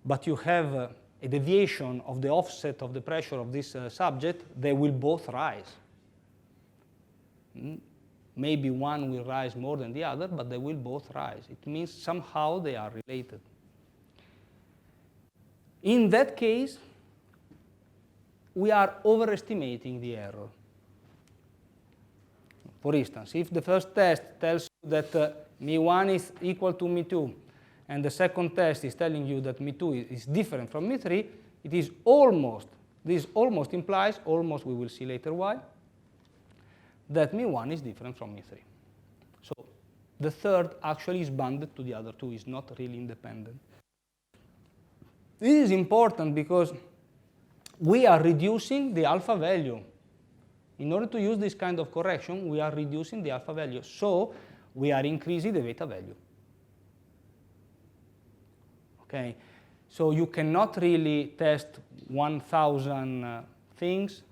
but you have a deviation of the offset of the pressure of this subject, they will both rise. Maybe one will rise more than the other, but they will both rise. It means somehow they are related. In that case, we are overestimating the error. For instance, if the first test tells you that μ1 is equal to μ2, and the second test is telling you that μ2 is different from μ3, it is almost, this almost implies, almost we will see later why, that μ1 is different from μ3. So the third actually is bounded to the other two, is not really independent. This is important because we are reducing the alpha value. In order to use this kind of correction, we are reducing the alpha value. So we are increasing the beta value. Okay, so you cannot really test 1,000 things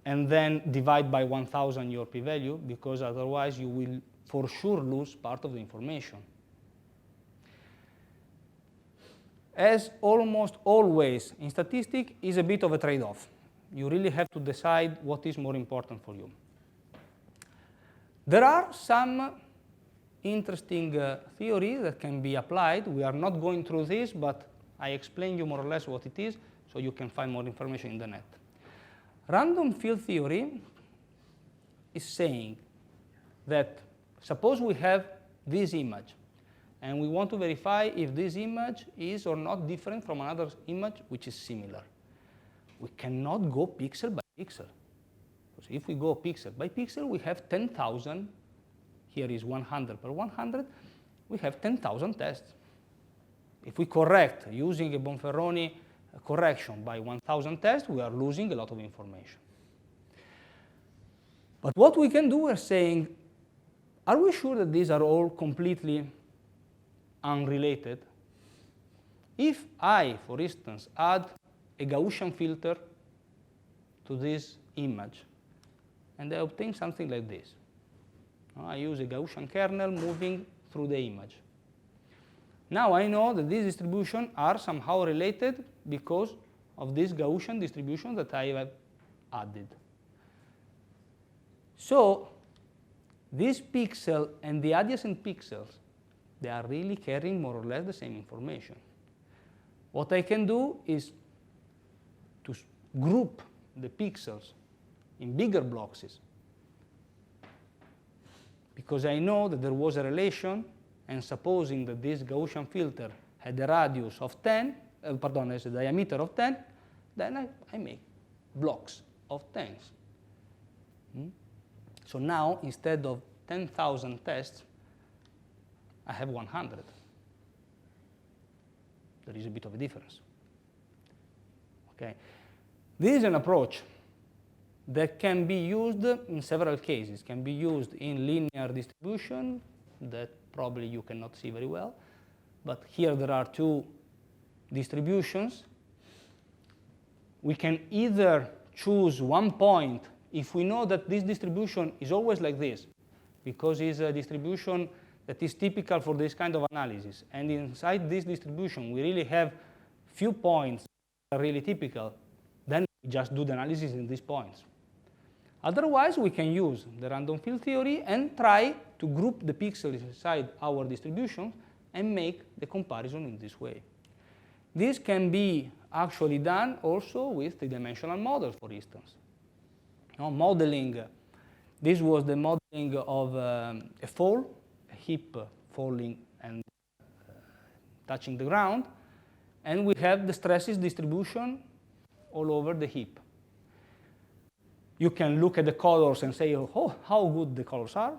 and then divide by 1,000 your p-value, because otherwise you will for sure lose part of the information. As almost always in statistics, is a bit of a trade-off. You really have to decide what is more important for you. There are some interesting theories that can be applied. We are not going through this, but I explain you more or less what it is, so you can find more information in the net. Random field theory is saying that suppose we have this image, and we want to verify if this image is or not different from another image which is similar. We cannot go pixel by pixel. Because if we go pixel by pixel, we have 10,000. Here is 100 per 100. We have 10,000 tests. If we correct using a Bonferroni correction by 1,000 tests, we are losing a lot of information. But what we can do, we're saying, are we sure that these are all completely unrelated? If I, for instance, add a Gaussian filter to this image, and I obtain something like this. I use a Gaussian kernel moving through the image. Now I know that these distributions are somehow related because of this Gaussian distribution that I have added. So this pixel and the adjacent pixels, they are really carrying more or less the same information. What I can do is to group the pixels in bigger blocks, because I know that there was a relation, and supposing that this Gaussian filter had a radius of 10, has a diameter of 10, then I make blocks of 10s. So now, instead of 10,000 tests, I have 100. There is a bit of a difference. Okay. This is an approach that can be used in several cases. It can be used in linear distribution that probably you cannot see very well. But here there are two distributions. We can either choose one point if we know that this distribution is always like this, because it's a distribution that is typical for this kind of analysis. And inside this distribution, we really have few points that are really typical. Then we just do the analysis in these points. Otherwise, we can use the random field theory and try to group the pixels inside our distribution and make the comparison in this way. This can be actually done also with three-dimensional models, for instance. Modeling, this was the modeling of a fall, a heap falling and touching the ground, and we have the stresses distribution all over the heap. You can look at the colors and say, oh, how good the colors are,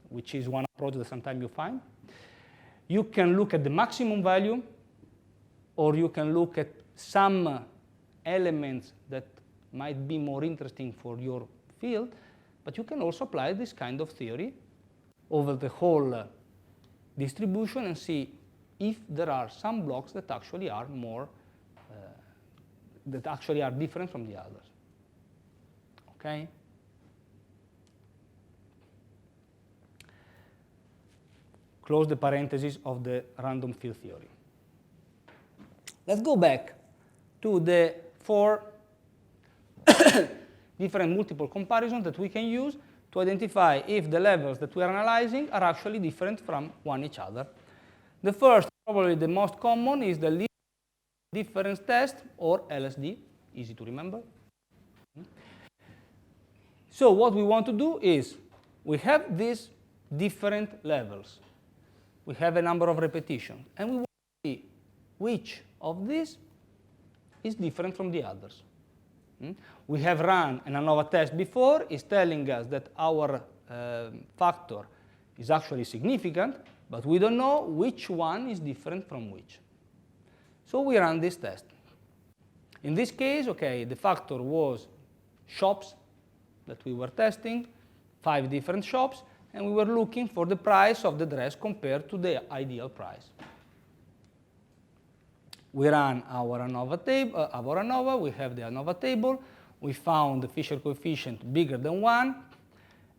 which is one approach that sometimes you find. You can look at the maximum value, or you can look at some elements that might be more interesting for your field, but you can also apply this kind of theory over the whole distribution and see if there are some blocks that actually are more, that actually are different from the others. Okay? Close the parentheses of the random field theory. Let's go back to the 4 different multiple comparisons that we can use to identify if the levels that we are analyzing are actually different from one each other. The first, probably the most common, is the least difference test, or LSD, easy to remember. So what we want to do is, we have these different levels. We have a number of repetitions, and we want to see which of these is different from the others. We have run an ANOVA test before. It's telling us that our factor is actually significant, but we don't know which one is different from which. So we run this test. In this case, okay, the factor was shops that we were testing, 5 different shops, and we were looking for the price of the dress compared to the ideal price. We ran our ANOVA table, we have the ANOVA table, we found the Fisher coefficient bigger than 1,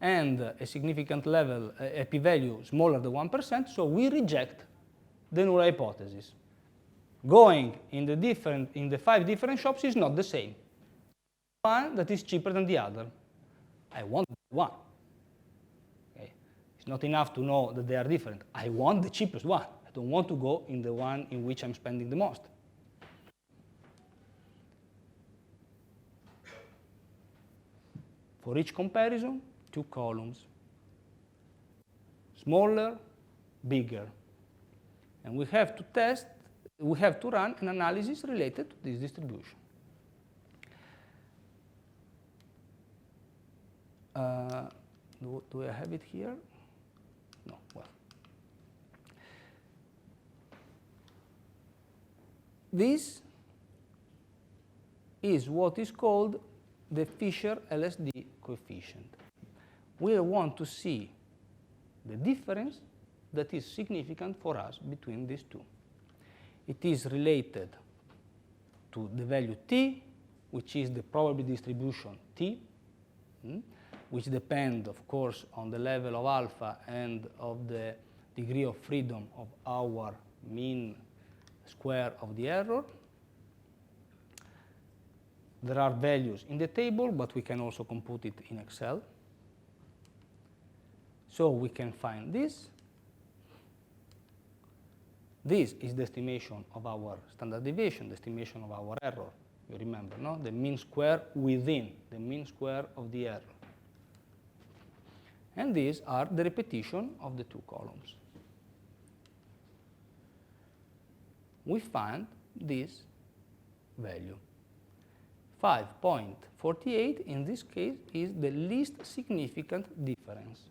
and a significant level, a p-value smaller than 1%, so we reject the null hypothesis. Going in the 5 different shops is not the same. One that is cheaper than the other. I want one. Okay. It's not enough to know that they are different. I want the cheapest one. I don't want to go in the one in which I'm spending the most. For each comparison, 2 columns. Smaller, bigger. And we have to test, we have to run an analysis related to this distribution. Do I have it here? No, well. This is what is called the Fisher LSD coefficient. We want to see the difference that is significant for us between these two. it is related to the value t, which is the probability distribution t, which depend, of course, on the level of alpha and of the degree of freedom of our mean square of the error. There are values in the table, but we can also compute it in Excel. So we can find this. This is the estimation of our standard deviation, the estimation of our error. You remember, no? The mean square within the mean square of the error. And these are the repetition of the two columns. We find this value. 5.48 in this case is the least significant difference.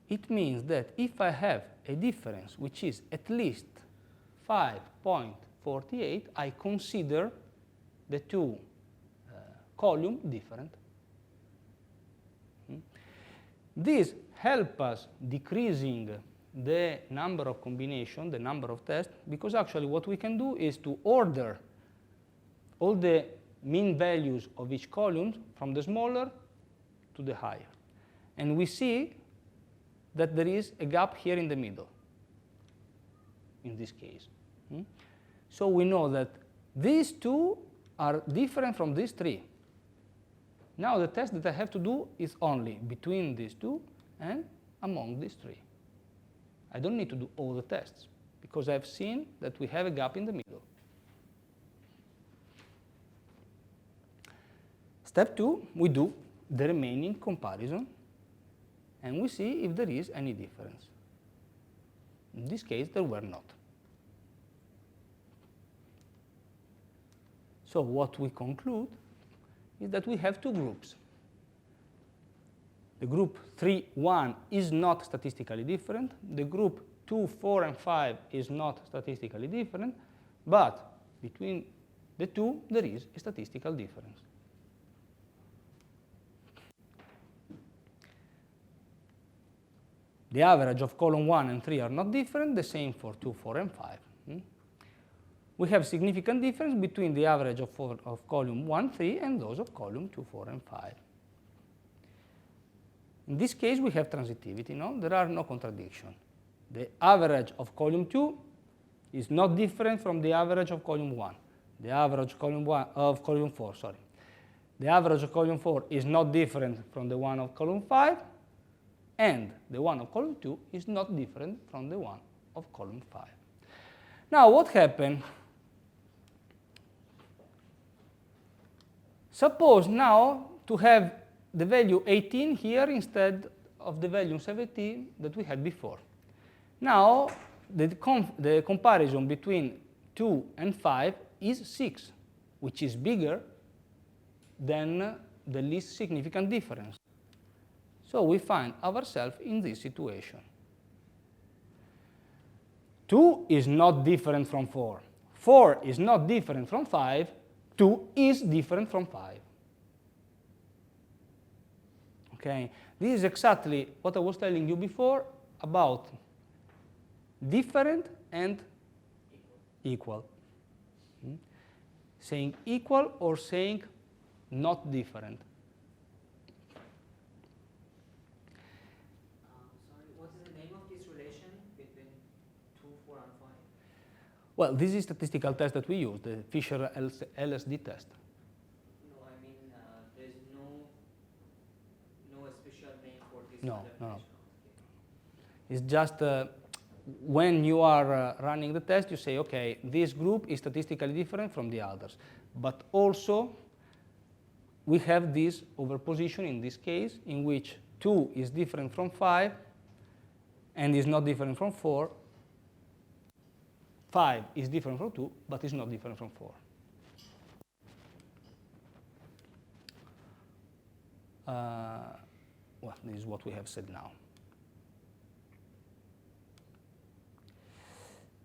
It means that if I have a difference which is at least 5.48, I consider the two columns different. This helps us decreasing the number of combinations, the number of tests, because actually what we can do is to order all the mean values of each column from the smaller to the higher. And we see that there is a gap here in the middle, in this case. So we know that these two are different from these three. Now the test that I have to do is only between these two and among these three. I don't need to do all the tests, because I've seen that we have a gap in the middle. Step 2, we do the remaining comparison, and we see if there is any difference. In this case, there were not. So what we conclude is that we have two groups. The group 3, 1 is not statistically different. The group 2, 4, and 5 is not statistically different. But between the two, there is a statistical difference. The average of column 1 and 3 are not different, the same for 2, 4, and 5. We have significant difference between the average of column 1, 3 and those of column 2, 4, and 5. In this case, we have transitivity. No? There are no contradictions. The average of column 2 is not different from the average of column 1. The average of column 4, sorry. The average of column 4 is not different from the one of column 5, and the one of column 2 is not different from the one of column 5. Now, what happened? Suppose now to have the value 18 here instead of the value 17 that we had before. Now, the comparison between 2 and 5 is 6, which is bigger than the least significant difference. So we find ourselves in this situation. 2 is not different from 4. 4 is not different from 5. 2 is different from 5. Okay? This is exactly what I was telling you before about different and equal. Saying equal or saying not different. Sorry, what is the name of this relation between 2, 4, and 5? Well, this is statistical test that we use, the Fisher LSD test. No, I mean there's no special name for this No, relation. no. Okay. It's just when you are running the test, you say, okay, this group is statistically different from the others. But also, we have this overposition in this case, in which 2 is different from 5 and is not different from 4. 5 is different from 2, but is not different from 4. Well, this is what we have said now.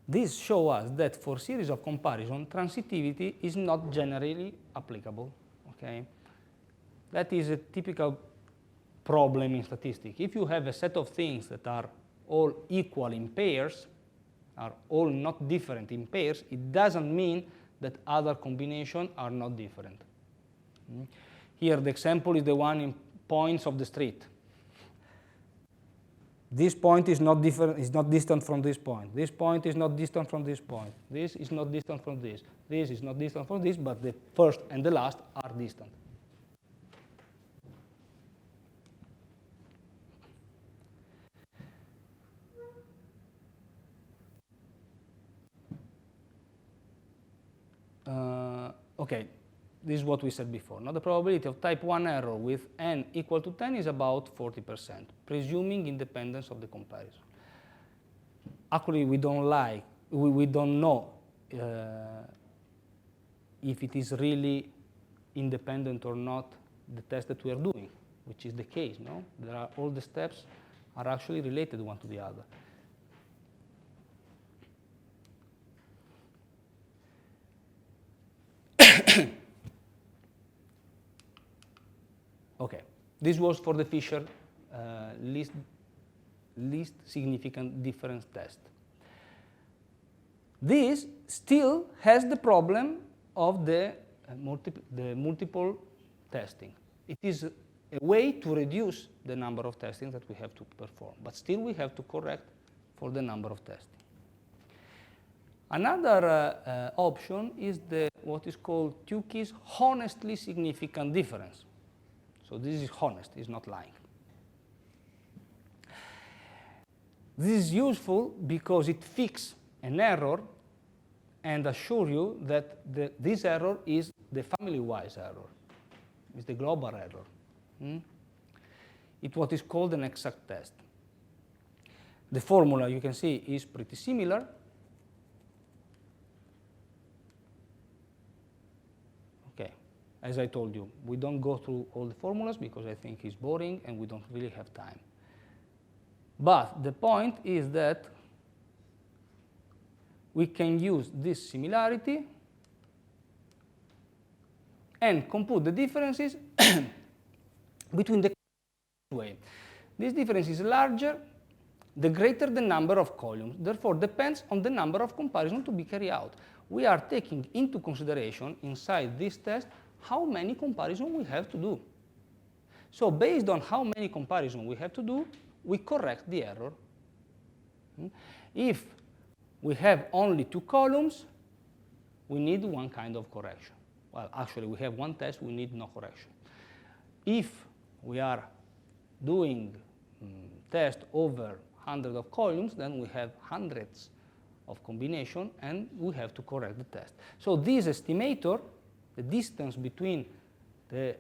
This shows us that for series of comparison, transitivity is not generally applicable. Okay? That is a typical problem in statistics. If you have a set of things that are all equal in pairs, are all not different in pairs, it doesn't mean that other combinations are not different. Here the example is the one in points of the street. This point is not different, is not distant from this point. This point is not distant from this point. This is not distant from this. This is not distant from this, but the first and the last are distant. Okay, this is what we said before. Now the probability of type 1 error with n equal to 10 is about 40%, presuming independence of the comparison. Actually, we don't know if it is really independent or not, the test that we are doing, which is the case, no? All the steps are actually related one to the other. Okay, this was for the Fisher least significant difference test. This still has the problem of the multiple testing. It is a way to reduce the number of testing that we have to perform, but still we have to correct for the number of testing. Another option is what is called Tukey's honestly significant difference. So this is honest, it's not lying. This is useful because it fixes an error and assures you that this error is the family-wise error, it's the global error. It's what is called an exact test. The formula, you can see, is pretty similar. Okay, as I told you, we don't go through all the formulas because I think it's boring and we don't really have time. But the point is that we can use this similarity and compute the differences between the way. This difference is larger the greater the number of columns, therefore depends on the number of comparisons to be carried out. We are taking into consideration inside this test how many comparisons we have to do. So based on how many comparisons we have to do, we correct the error. If we have only 2 columns, we need one kind of correction. Well, actually, we have one test, we need no correction. If we are doing test over hundreds of columns, then we have hundreds of combinations, and we have to correct the test. So this estimator, the distance between the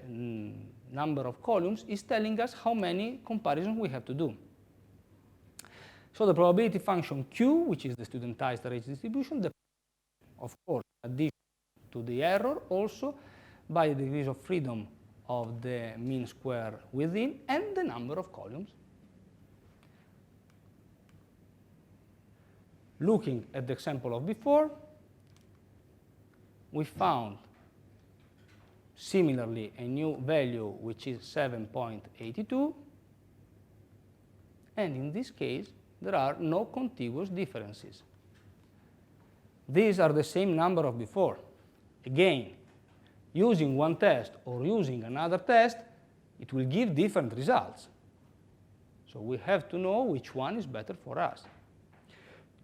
number of columns, is telling us how many comparisons we have to do. So the probability function Q, which is the studentized range distribution, depends, of course, addition to the error, also by the degrees of freedom of the mean square within and the number of columns. Looking at the example of before, we found similarly a new value which is 7.82, and in this case there are no contiguous differences. These are the same number of before. Again, using one test or using another test, it will give different results. So we have to know which one is better for us.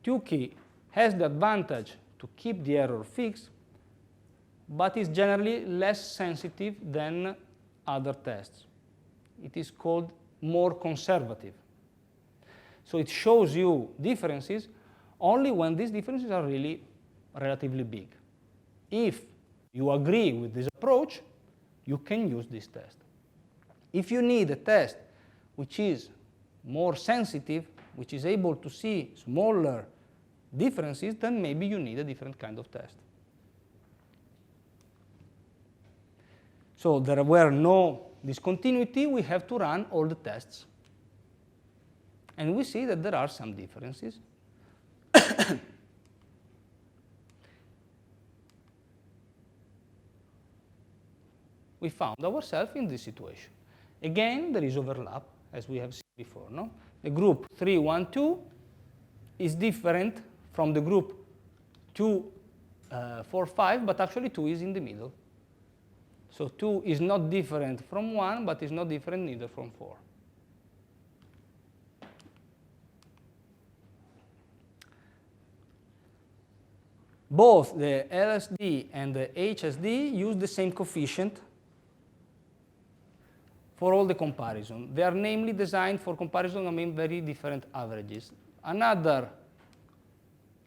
Tukey has the advantage to keep the error fixed, but is generally less sensitive than other tests. It is called more conservative. So it shows you differences only when these differences are really relatively big. If you agree with this approach, you can use this test. If you need a test which is more sensitive, which is able to see smaller differences, then maybe you need a different kind of test. So there were no discontinuity, we have to run all the tests. And we see that there are some differences. We found ourselves in this situation. Again, there is overlap, as we have seen before. No? The group 3, 1, 2 is different from the group 2, 4, 5, but actually 2 is in the middle. So 2 is not different from 1, but is not different neither from 4. Both the LSD and the HSD use the same coefficient for all the comparison. They are namely designed for comparison among very different averages. Another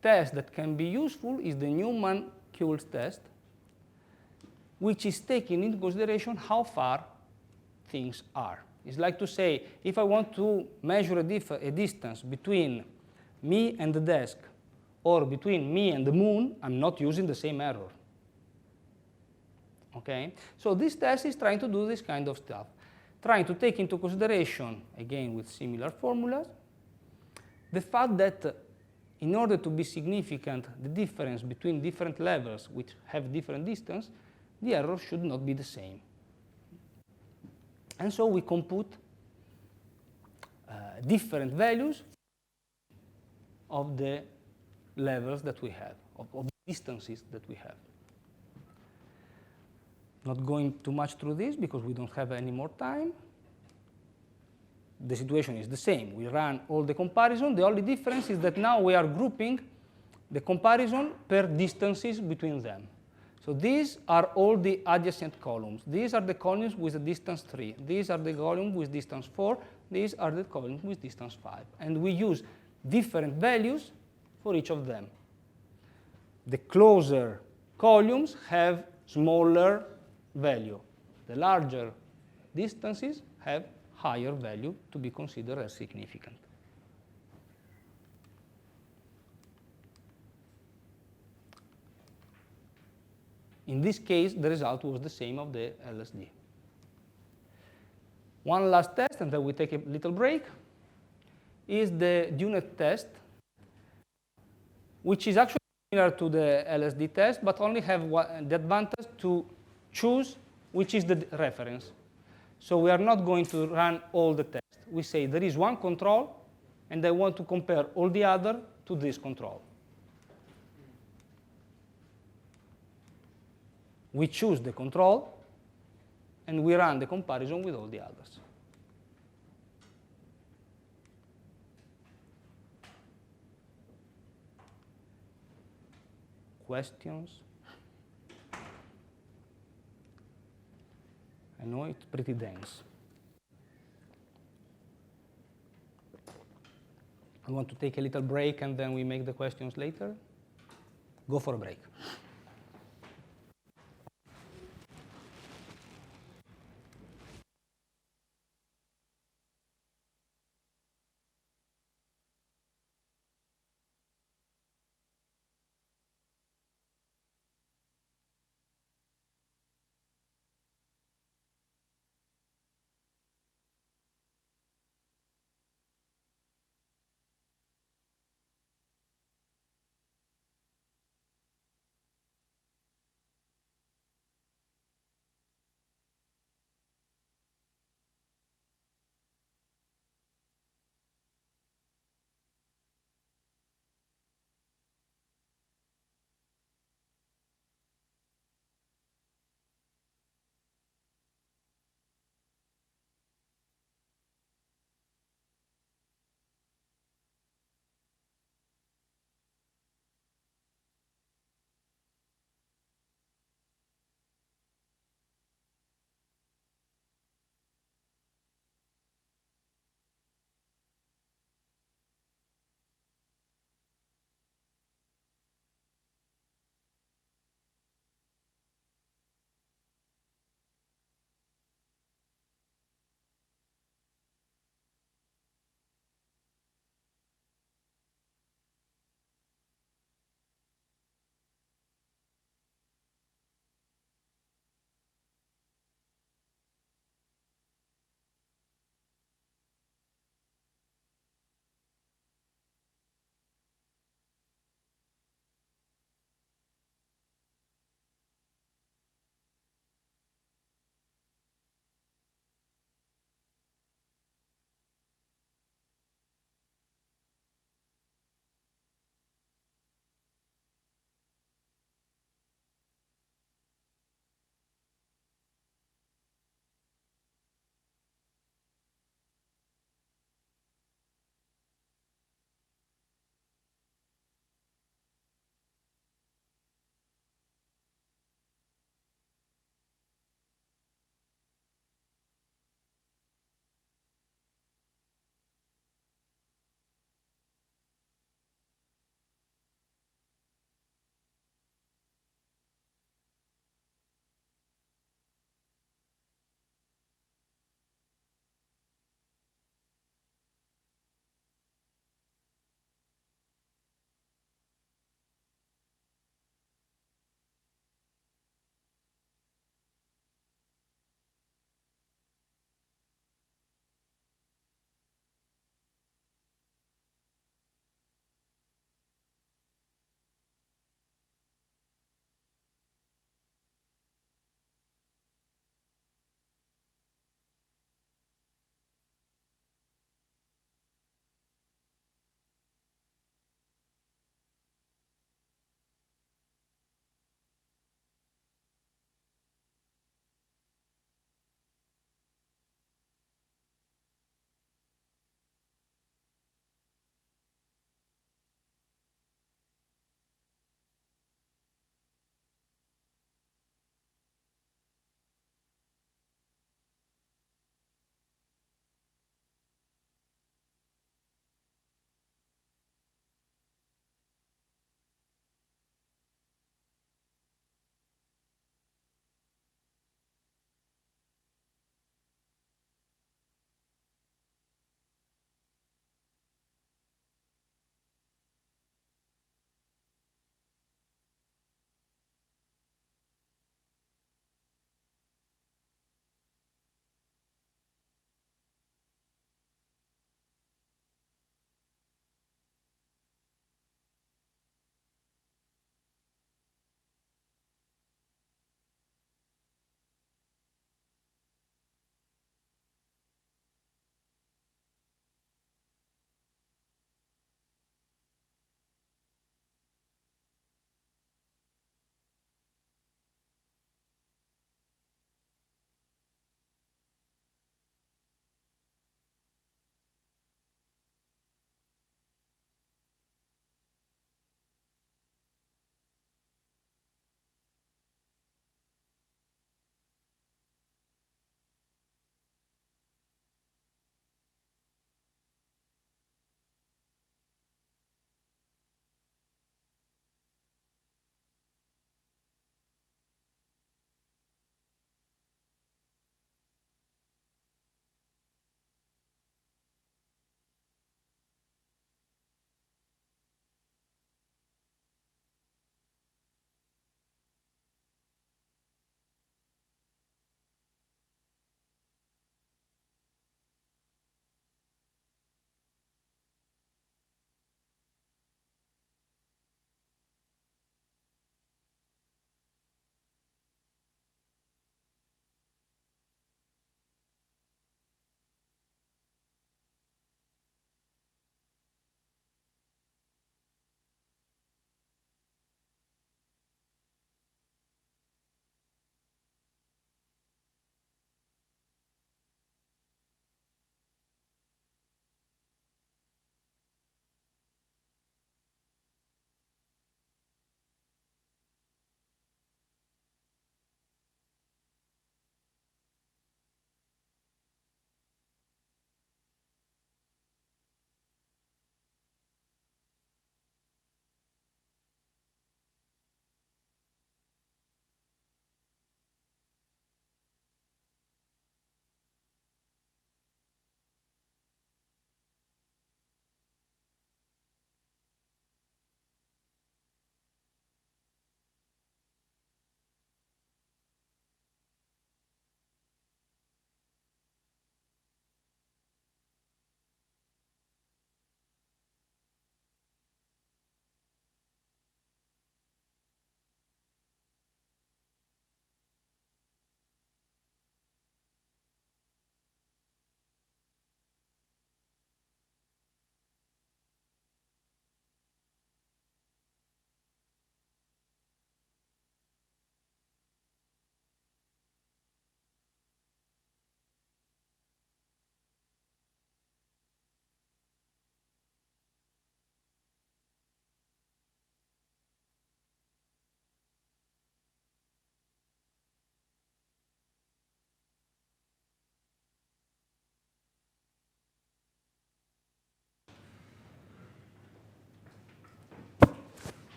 test that can be useful is the Newman-Kuhl's test, which is taking into consideration how far things are. It's like to say, if I want to measure a distance between me and the desk, or between me and the moon, I'm not using the same error. Okay? So this test is trying to do this kind of stuff, trying to take into consideration, again with similar formulas, the fact that in order to be significant, the difference between different levels which have different distance, the error should not be the same. And so we compute different values of the levels that we have, of distances that we have. Not going too much through this because we don't have any more time. The situation is the same. We run all the comparison. The only difference is that now we are grouping the comparison per distances between them. So these are all the adjacent columns. These are the columns with the distance 3. These are the columns with distance 4. These are the columns with distance 5. And we use different values for each of them. The closer columns have smaller value. The larger distances have higher value to be considered as significant. In this case, the result was the same of the LSD. One last test, and then we take a little break, is the Dunet test, which is actually similar to the LSD test, but only have the advantage to choose which is the reference. So we are not going to run all the tests. We say there is one control, and I want to compare all the other to this control. We choose the control, and we run the comparison with all the others. Questions? I know it's pretty dense. I want to take a little break and then we make the questions later. Go for a break.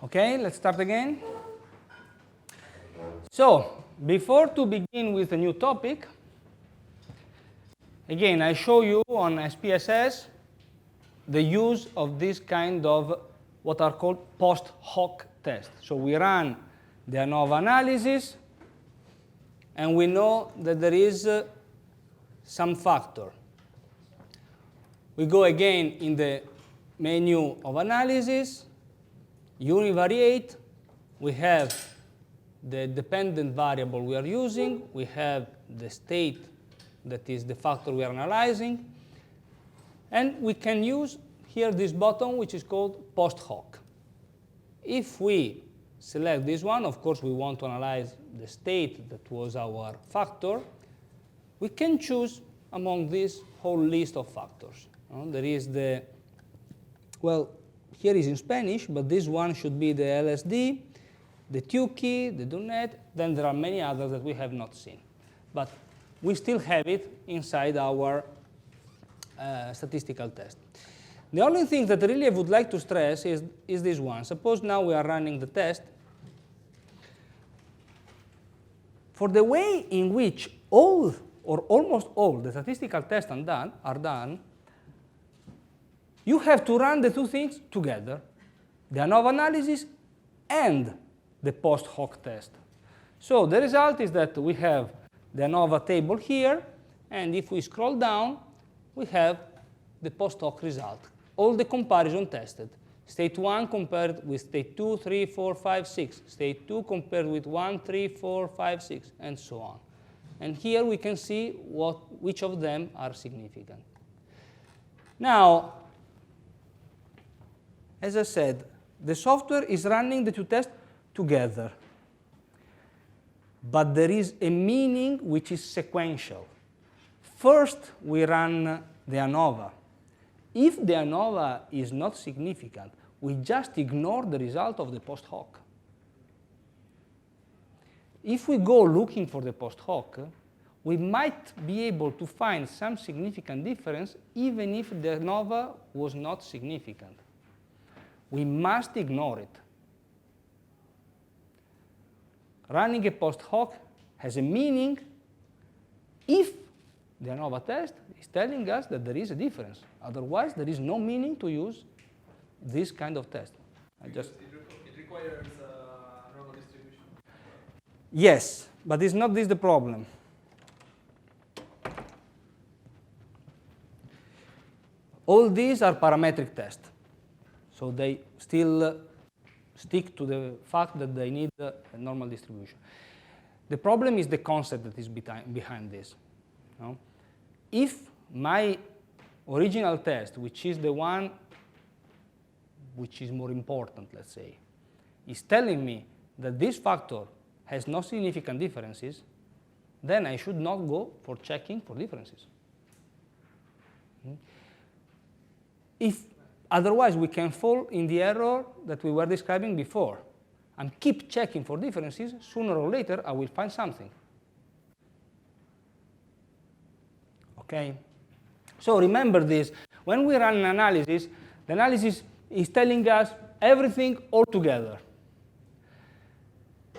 Okay, let's start again. So, before to begin with a new topic, again, I show you on SPSS the use of this kind of what are called post hoc tests. So we run the ANOVA analysis, and we know that there is some factor. We go again in the menu of analysis, univariate, we have the dependent variable we are using, we have the state that is the factor we are analyzing, and we can use here this button which is called post hoc. If we select this one, of course we want to analyze the state that was our factor, we can choose among this whole list of factors. There is the, well, here is in Spanish, but this one should be the LSD, the Tukey, the Dunet, then there are many others that we have not seen. But we still have it inside our statistical test. The only thing that really I would like to stress is this one. Suppose now we are running the test. For the way in which all or almost all the statistical tests are done, you have to run the two things together, the ANOVA analysis and the post hoc test. So the result is that we have the ANOVA table here, and if we scroll down, we have the post hoc result. All the comparison tested. State 1 compared with state 2, 3, 4, 5, 6. State 2 compared with 1, 3, 4, 5, 6, and so on. And here we can see which of them are significant. Now, as I said, the software is running the two tests together. But there is a meaning which is sequential. First, we run the ANOVA. If the ANOVA is not significant, we just ignore the result of the post hoc. If we go looking for the post hoc, we might be able to find some significant difference even if the ANOVA was not significant. We must ignore it. Running a post hoc has a meaning if the ANOVA test is telling us that there is a difference. Otherwise, there is no meaning to use this kind of test. It requires normal distribution. Yes, but is not this the problem? All these are parametric tests. So they still stick to the fact that they need a normal distribution. The problem is the concept that is behind this. No? If my original test, which is the one which is more important, let's say, is telling me that this factor has no significant differences, then I should not go for checking for differences. If otherwise, we can fall in the error that we were describing before and keep checking for differences. Sooner or later, I will find something. Okay? So remember this. When we run an analysis, the analysis is telling us everything all together.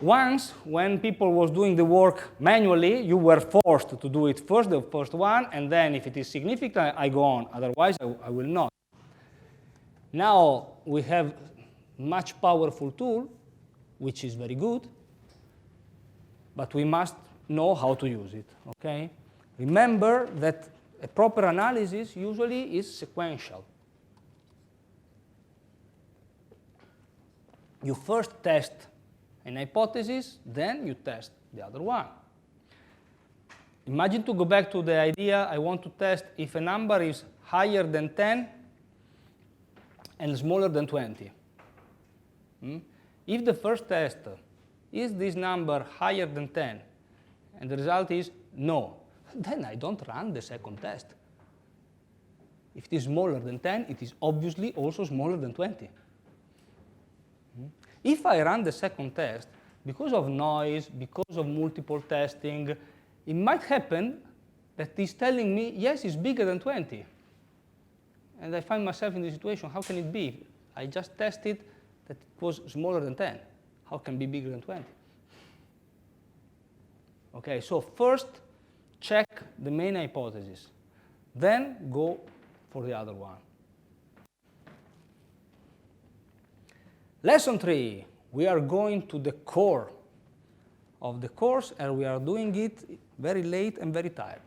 Once, when people was doing the work manually, you were forced to do it first, the first one, and then if it is significant, I go on. Otherwise, I will not. Now we have much powerful tool, which is very good, but we must know how to use it. Okay? Remember that a proper analysis usually is sequential. You first test an hypothesis, then you test the other one. Imagine to go back to the idea I want to test if a number is higher than 10 and smaller than 20. If the first test is this number higher than 10 and the result is no, then I don't run the second test. If it is smaller than 10, it is obviously also smaller than 20. If I run the second test, because of noise, because of multiple testing, it might happen that it's telling me, yes, it's bigger than 20. And I find myself in this situation, how can it be? I just tested that it was smaller than 10. How can it be bigger than 20? Okay, so first check the main hypothesis, then go for the other one. Lesson 3, we are going to the core of the course, and we are doing it very late and very tired.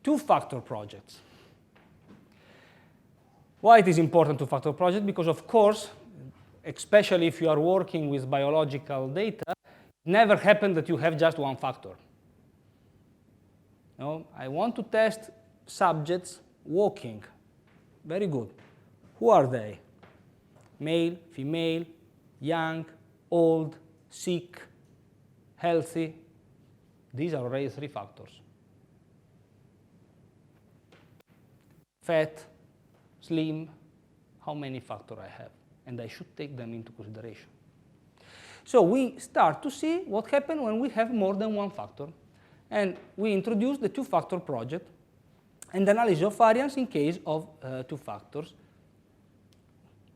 Two-factor projects. Why it is important two-factor project? Because of course, especially if you are working with biological data, it never happens that you have just one factor. No, I want to test subjects walking. Very good. Who are they? Male, female, young, old, sick, healthy. These are already 3 factors. Fat, slim, how many factors I have? And I should take them into consideration. So we start to see what happens when we have more than one factor. And we introduce the two-factor project and analysis of variance in case of 2 factors.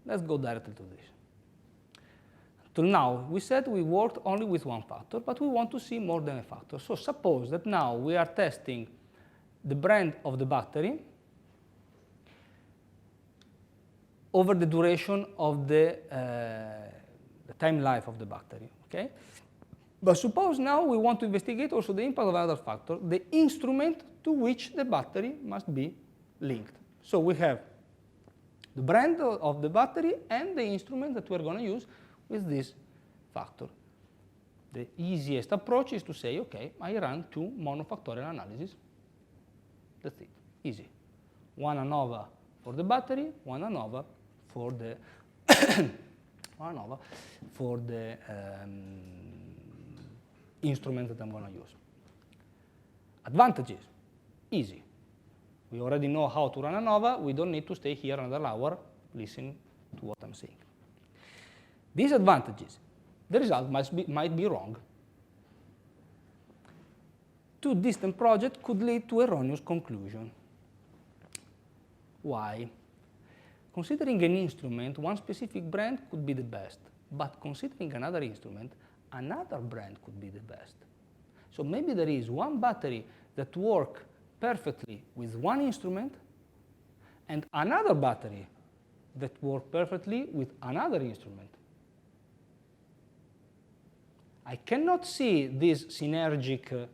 Let's go directly to this. Till now, we said we worked only with one factor, but we want to see more than a factor. So suppose that now we are testing the brand of the battery over the duration of the time life of the battery, okay? But suppose now we want to investigate also the impact of another factor, the instrument to which the battery must be linked. So we have the brand of the battery and the instrument that we're going to use with this factor. The easiest approach is to say, okay, I run 2 monofactorial analyses. That's it, easy. One ANOVA for the battery, one ANOVA for the instrument that I'm going to use. Advantages, easy. We already know how to run ANOVA. We don't need to stay here another hour listening to what I'm saying. Disadvantages, the result might be wrong. 2 distant projects could lead to erroneous conclusion. Why? Considering an instrument, one specific brand could be the best, but considering another instrument, another brand could be the best. So maybe there is one battery that works perfectly with one instrument and another battery that works perfectly with another instrument. I cannot see this synergic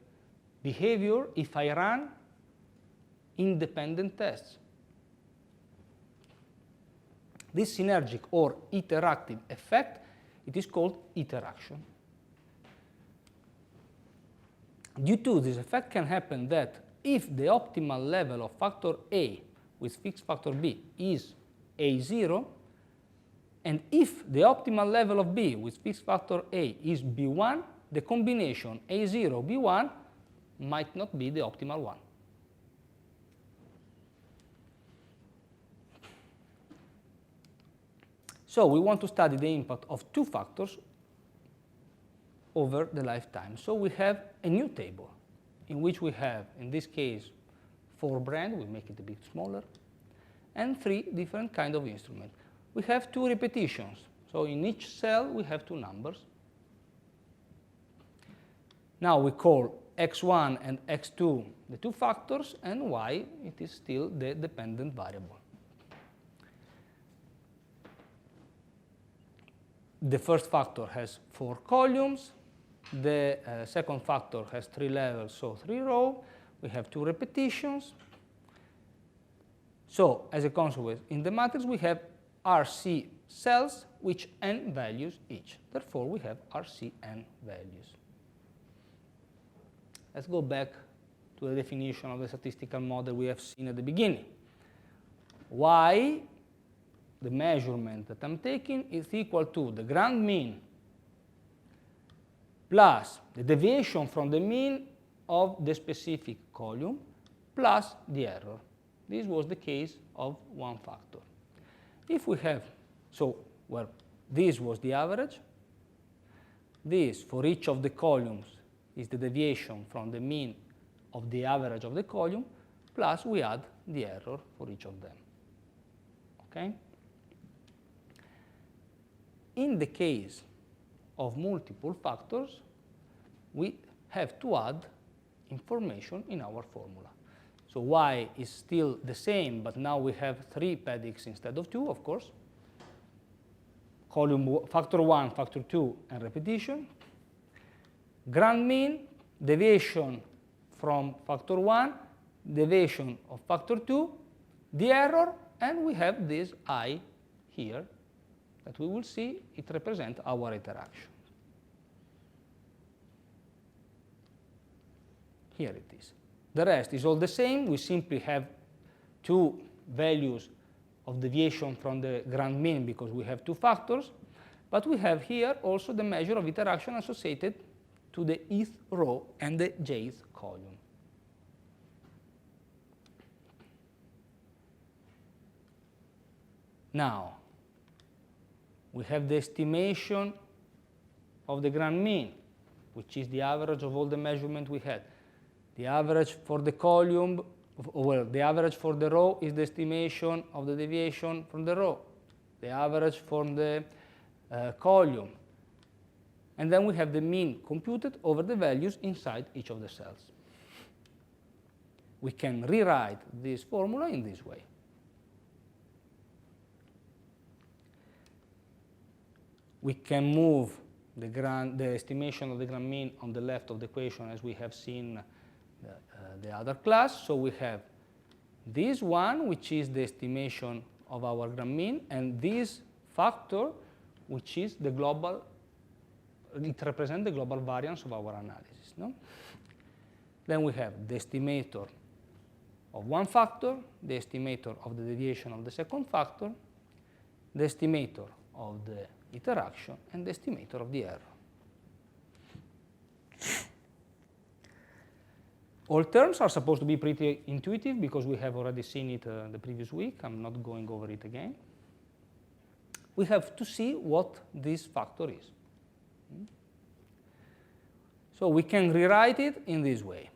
behavior if I run independent tests. This synergic or interactive effect, it is called interaction. Due to this effect can happen that if the optimal level of factor A with fixed factor B is A0, and if the optimal level of B with fixed factor A is B1, the combination A0, B1 might not be the optimal one. So we want to study the impact of 2 factors over the lifetime. So we have a new table in which we have, in this case, 4 brands, we make it a bit smaller, and 3 different kinds of instruments. We have 2 repetitions. So in each cell, we have 2 numbers. Now we call x1 and x2 the 2 factors, and y, it is still the dependent variable. The first factor has 4 columns. The second factor has 3 levels, so 3 rows. We have 2 repetitions. So as a consequence, in the matrix, we have RC cells, which n values each. Therefore, we have RCn values. Let's go back to the definition of the statistical model we have seen at the beginning. Y, the measurement that I'm taking, is equal to the grand mean plus the deviation from the mean of the specific column plus the error. This was the case of one factor. If we have, this was the average. This, for each of the columns, is the deviation from the mean of the average of the column, plus we add the error for each of them. Okay? in the case of multiple factors, we have to add information in our formula. So y is still the same, but now we have 3 paddings instead of 2, of course. Column factor 1, factor 2, and repetition. Grand mean, deviation from factor 1, deviation of factor 2, the error, and we have this I here that we will see. It represents our interaction. Here it is. The rest is all the same. We simply have 2 values of deviation from the grand mean because we have 2 factors. But we have here also the measure of interaction associated to the ith row and the jth column. Now, we have the estimation of the grand mean, which is the average of all the measurements we had. The average for the column, well, the average for the row is the estimation of the deviation from the row. The average from the column. And then we have the mean computed over the values inside each of the cells. We can rewrite this formula in this way. We can move the estimation of the grand mean on the left of the equation as we have seen the other class. So we have this one, which is the estimation of our grand mean, and this factor, which is the global, it represents the global variance of our analysis. No? Then we have the estimator of one factor, the estimator of the deviation of the second factor, the estimator of the interaction, and the estimator of the error. All terms are supposed to be pretty intuitive because we have already seen it the previous week. I'm not going over it again. We have to see what this factor is. So we can rewrite it in this way,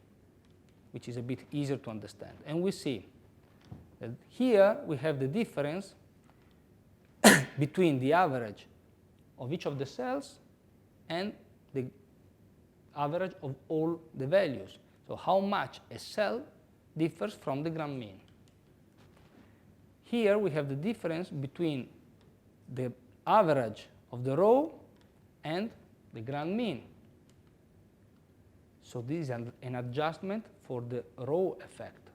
which is a bit easier to understand. And we see that here we have the difference between the average of each of the cells and the average of all the values. So how much a cell differs from the grand mean. Here we have the difference between the average of the row and the grand mean. So this is an adjustment for the row effect.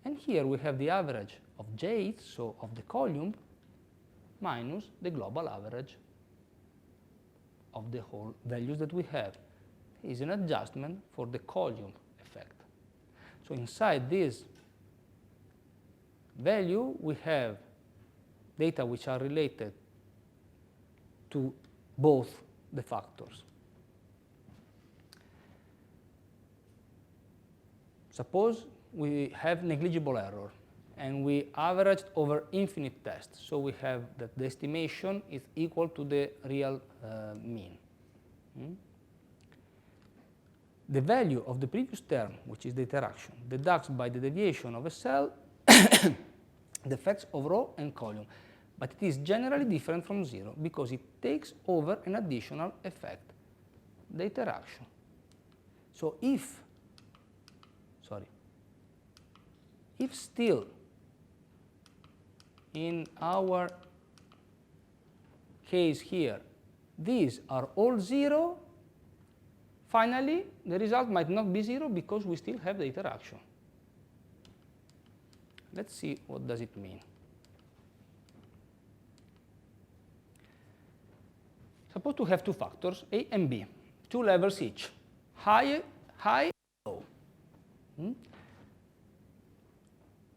And here we have the average of jth, so of the column, minus the global average of the whole values that we have. Is an adjustment for the column effect. So inside this value, we have data which are related to both the factors. Suppose we have negligible error, and we averaged over infinite tests. So we have that the estimation is equal to the real mean. The value of the previous term, which is the interaction, deducts by the deviation of a cell the effects of row and column. But it is generally different from 0 because it takes over an additional effect, the interaction. So if still in our case here, these are all 0, finally, the result might not be 0 because we still have the interaction. Let's see what does it mean. Suppose to have 2 factors, A and B, 2 levels each, high, low.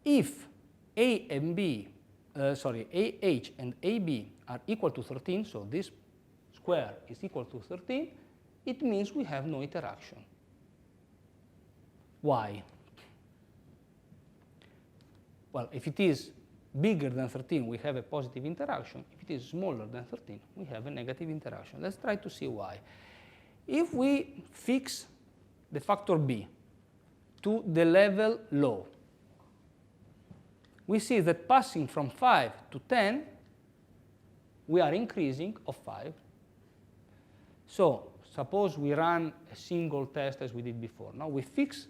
If A and B, AH and AB are equal to 13, so this square is equal to 13, it means we have no interaction. Why? Well, if it is bigger than 13, we have a positive interaction. If it is smaller than 13, we have a negative interaction. Let's try to see why. If we fix the factor B to the level low, we see that passing from 5 to 10 we are increasing of 5. So suppose we run a single test as we did before. Now we fix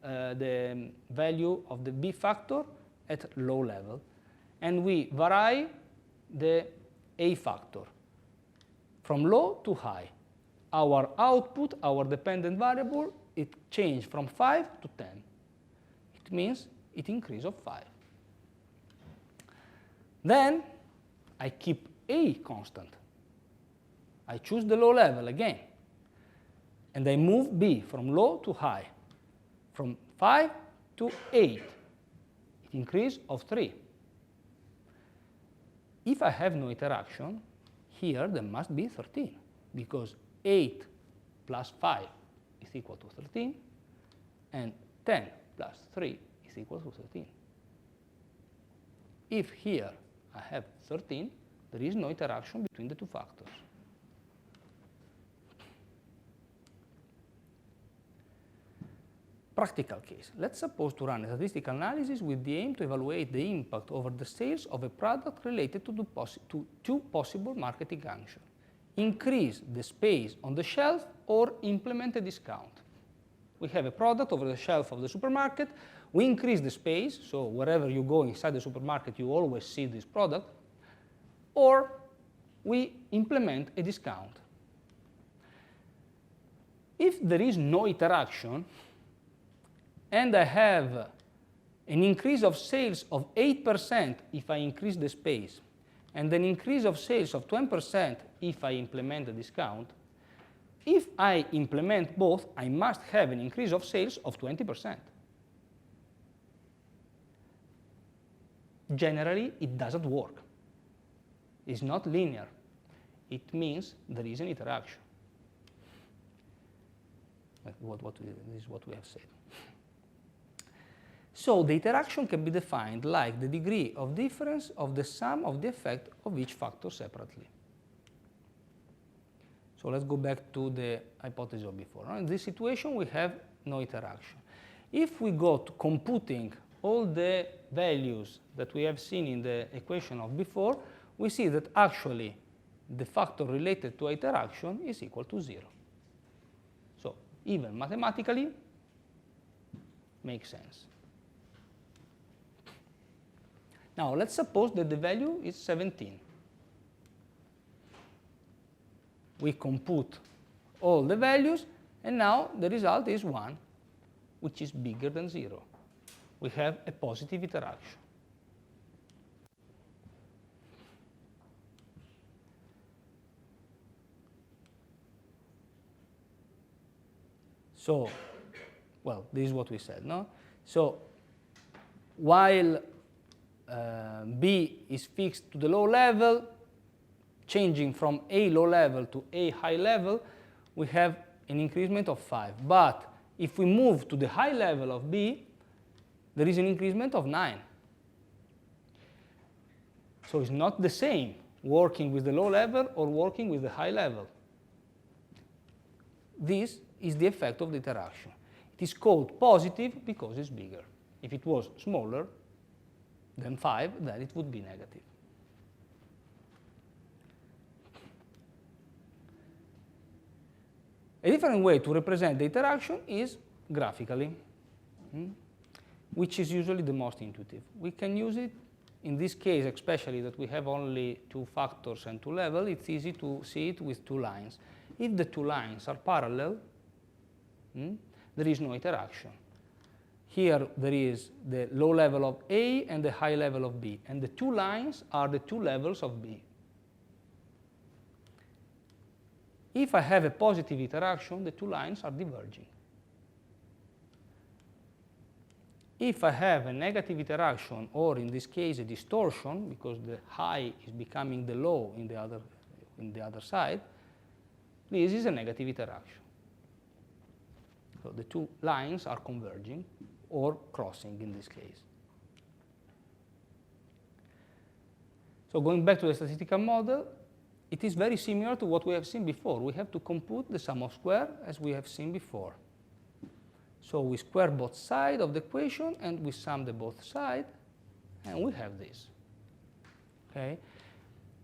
the value of the b factor at low level, and we vary the a factor from low to high. Our output, our dependent variable, it changed from 5 to 10. It means it increase of 5. Then I keep a constant. I choose the low level again, and I move b from low to high, from 5 to 8. It increase of 3. If I have no interaction, here there must be 13, because 8 plus 5 is equal to 13, and 10 plus 3 is equal to 13. If here I have 13, there is no interaction between the two factors. Practical case. Let's suppose to run a statistical analysis with the aim to evaluate the impact over the sales of a product related to two possible marketing actions. Increase the space on the shelf or implement a discount. We have a product over the shelf of the supermarket. We increase the space, so wherever you go inside the supermarket, you always see this product. Or we implement a discount. If there is no interaction, and I have an increase of sales of 8% if I increase the space, and an increase of sales of 20% if I implement the discount, if I implement both, I must have an increase of sales of 20%. Generally, it doesn't work. It's not linear. It means there is an interaction. This is what we have said. So the interaction can be defined like the degree of difference of the sum of the effect of each factor separately. So let's go back to the hypothesis of before. In this situation, we have no interaction. If we go to computing all the values that we have seen in the equation of before, we see that actually the factor related to interaction is equal to 0. So even mathematically, makes sense. Now let's suppose that the value is 17. We compute all the values, and now the result is 1, which is bigger than 0. We have a positive interaction. So, well, this is what we said, no? So, while B is fixed to the low level, changing from A low level to A high level, we have an increment of 5. But if we move to the high level of B, there is an increment of 9. So it's not the same working with the low level or working with the high level. This is the effect of the interaction. It is called positive because it's bigger. If it was smaller than 5, then it would be negative. A different way to represent the interaction is graphically, which is usually the most intuitive. We can use it in this case, especially that we have only 2 factors and 2 levels. It's easy to see it with 2 lines. If the 2 lines are parallel, there is no interaction. Here there is the low level of A and the high level of B, and the 2 lines are the 2 levels of B. If I have a positive interaction, the 2 lines are diverging. If I have a negative interaction, or in this case a distortion, because the high is becoming the low in the other side, this is a negative interaction. So the 2 lines are converging or crossing in this case. So going back to the statistical model, it is very similar to what we have seen before. We have to compute the sum of squares as we have seen before. So we square both sides of the equation and we sum the both sides, and we have this. Okay?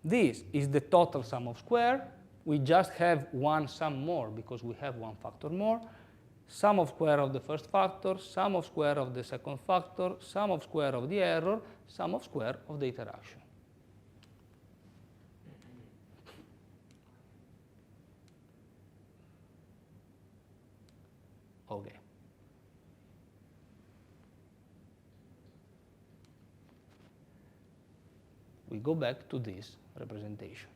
This is the total sum of square. We just have one sum more because we have one factor more. Sum of square of the first factor, sum of square of the second factor, sum of square of the error, sum of square of the interaction. Okay. We go back to this representation.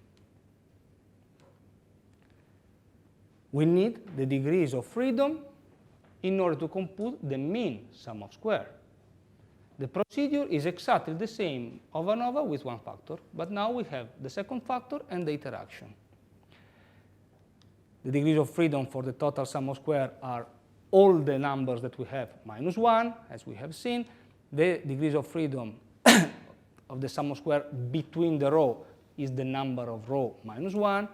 We need the degrees of freedom in order to compute the mean sum of square. The procedure is exactly the same over and over with one factor, but now we have the second factor and the interaction. The degrees of freedom for the total sum of square are all the numbers that we have minus 1, as we have seen. The degrees of freedom of the sum of square between the row is the number of row minus 1,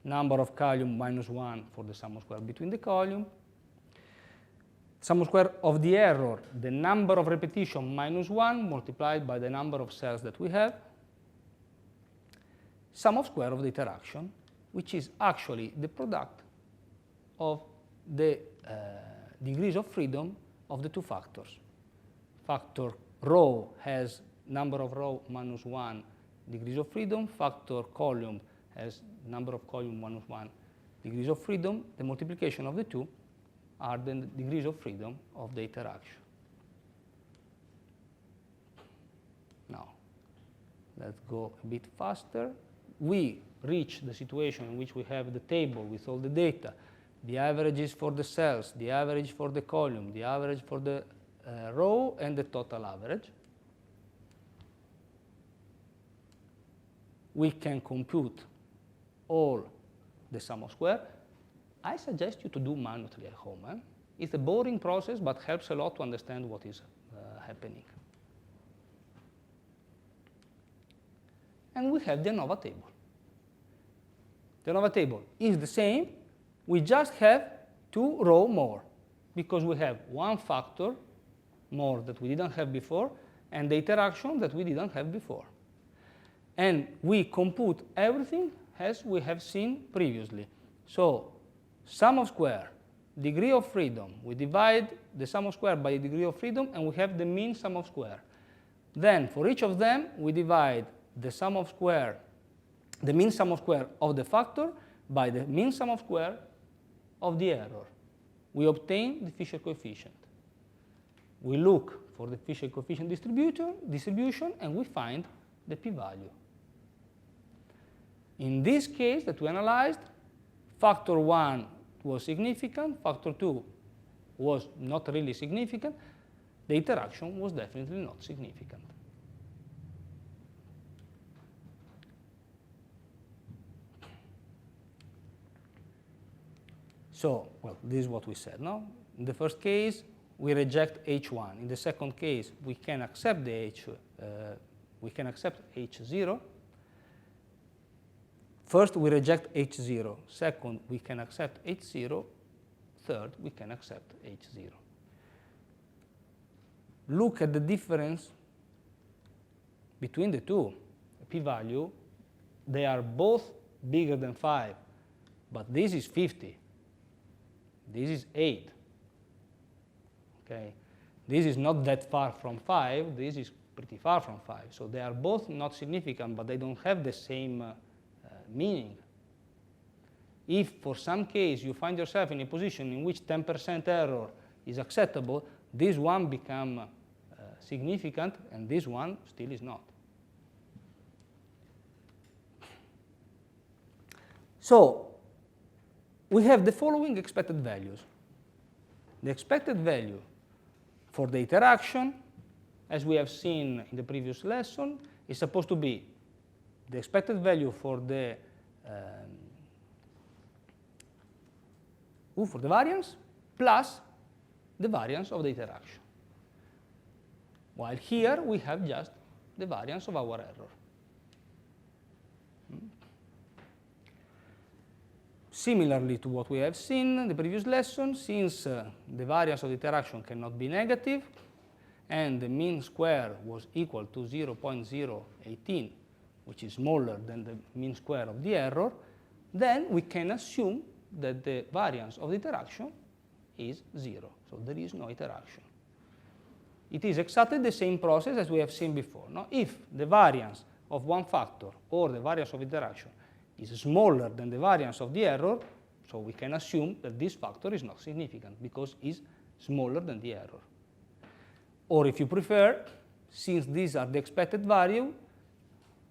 number of column minus 1 for the sum of square between the column. Sum of square of the error, the number of repetition minus 1 multiplied by the number of cells that we have. Sum of square of the interaction, which is actually the product of the degrees of freedom of the two factors. Factor row has number of row minus 1 degrees of freedom. Factor column has number of column minus 1 degrees of freedom. The multiplication of the two are the degrees of freedom of the interaction. Now, let's go a bit faster. We reach the situation in which we have the table with all the data, the averages for the cells, the average for the column, the average for the row, and the total average. We can compute all the sum of square. I suggest you to do manually at home. It's a boring process, but helps a lot to understand what is happening. And we have the ANOVA table. The ANOVA table is the same. We just have 2 rows more, because we have one factor more that we didn't have before, and the interaction that we didn't have before. And we compute everything as we have seen previously. So, sum of square, degree of freedom. We divide the sum of square by the degree of freedom, and we have the mean sum of square. Then, for each of them, we divide the sum of square, the mean sum of square of the factor by the mean sum of square of the error. We obtain the Fisher coefficient. We look for the Fisher coefficient distribution, and we find the p-value. In this case that we analyzed, factor 1 was significant, factor 2 was not really significant, the interaction was definitely not significant. So, well, this is what we said, no? In the first case, we reject H1. In the second case, we can accept the H0. First, we reject H0. Second, we can accept H0. Third, we can accept H0. Look at the difference between the two. P-value, they are both bigger than 5, but this is 50. This is 8. Okay. This is not that far from 5. This is pretty far from 5. So they are both not significant, but they don't have the same meaning. If for some case you find yourself in a position in which 10% error is acceptable, this one becomes significant, and this one still is not. So we have the following expected values. The expected value for the interaction, as we have seen in the previous lesson, is supposed to be the expected value for the variance plus the variance of the interaction. While here we have just the variance of our error. Similarly to what we have seen in the previous lesson, since the variance of the interaction cannot be negative, and the mean square was equal to 0.018, which is smaller than the mean square of the error, then we can assume that the variance of the interaction is 0. So there is no interaction. It is exactly the same process as we have seen before. No? If the variance of one factor or the variance of interaction is smaller than the variance of the error, so we can assume that this factor is not significant because it's smaller than the error. Or if you prefer, since these are the expected value,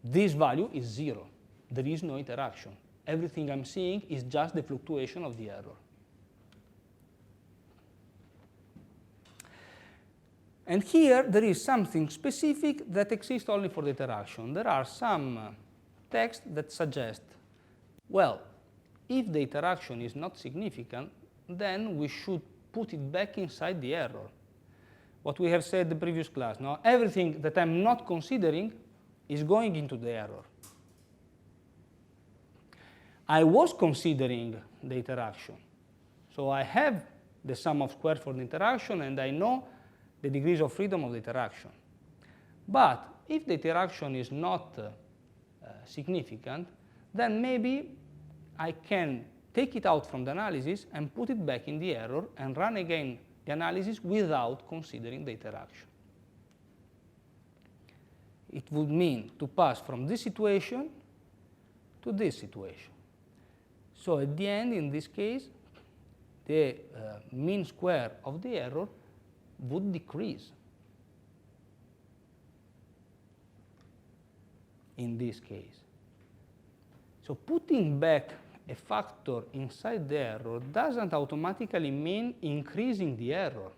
this value is 0. There is no interaction. Everything I'm seeing is just the fluctuation of the error. And here there is something specific that exists only for the interaction. There are some texts that suggest, well, if the interaction is not significant, then we should put it back inside the error. What we have said in the previous class, no? Everything that I'm not considering is going into the error. I was considering the interaction. So I have the sum of squares for the interaction, and I know the degrees of freedom of the interaction. But if the interaction is not significant, then maybe I can take it out from the analysis and put it back in the error and run again the analysis without considering the interaction. It would mean to pass from this situation to this situation. So at the end, in this case, the mean square of the error would decrease in this case. So putting back a factor inside the error doesn't automatically mean increasing the error,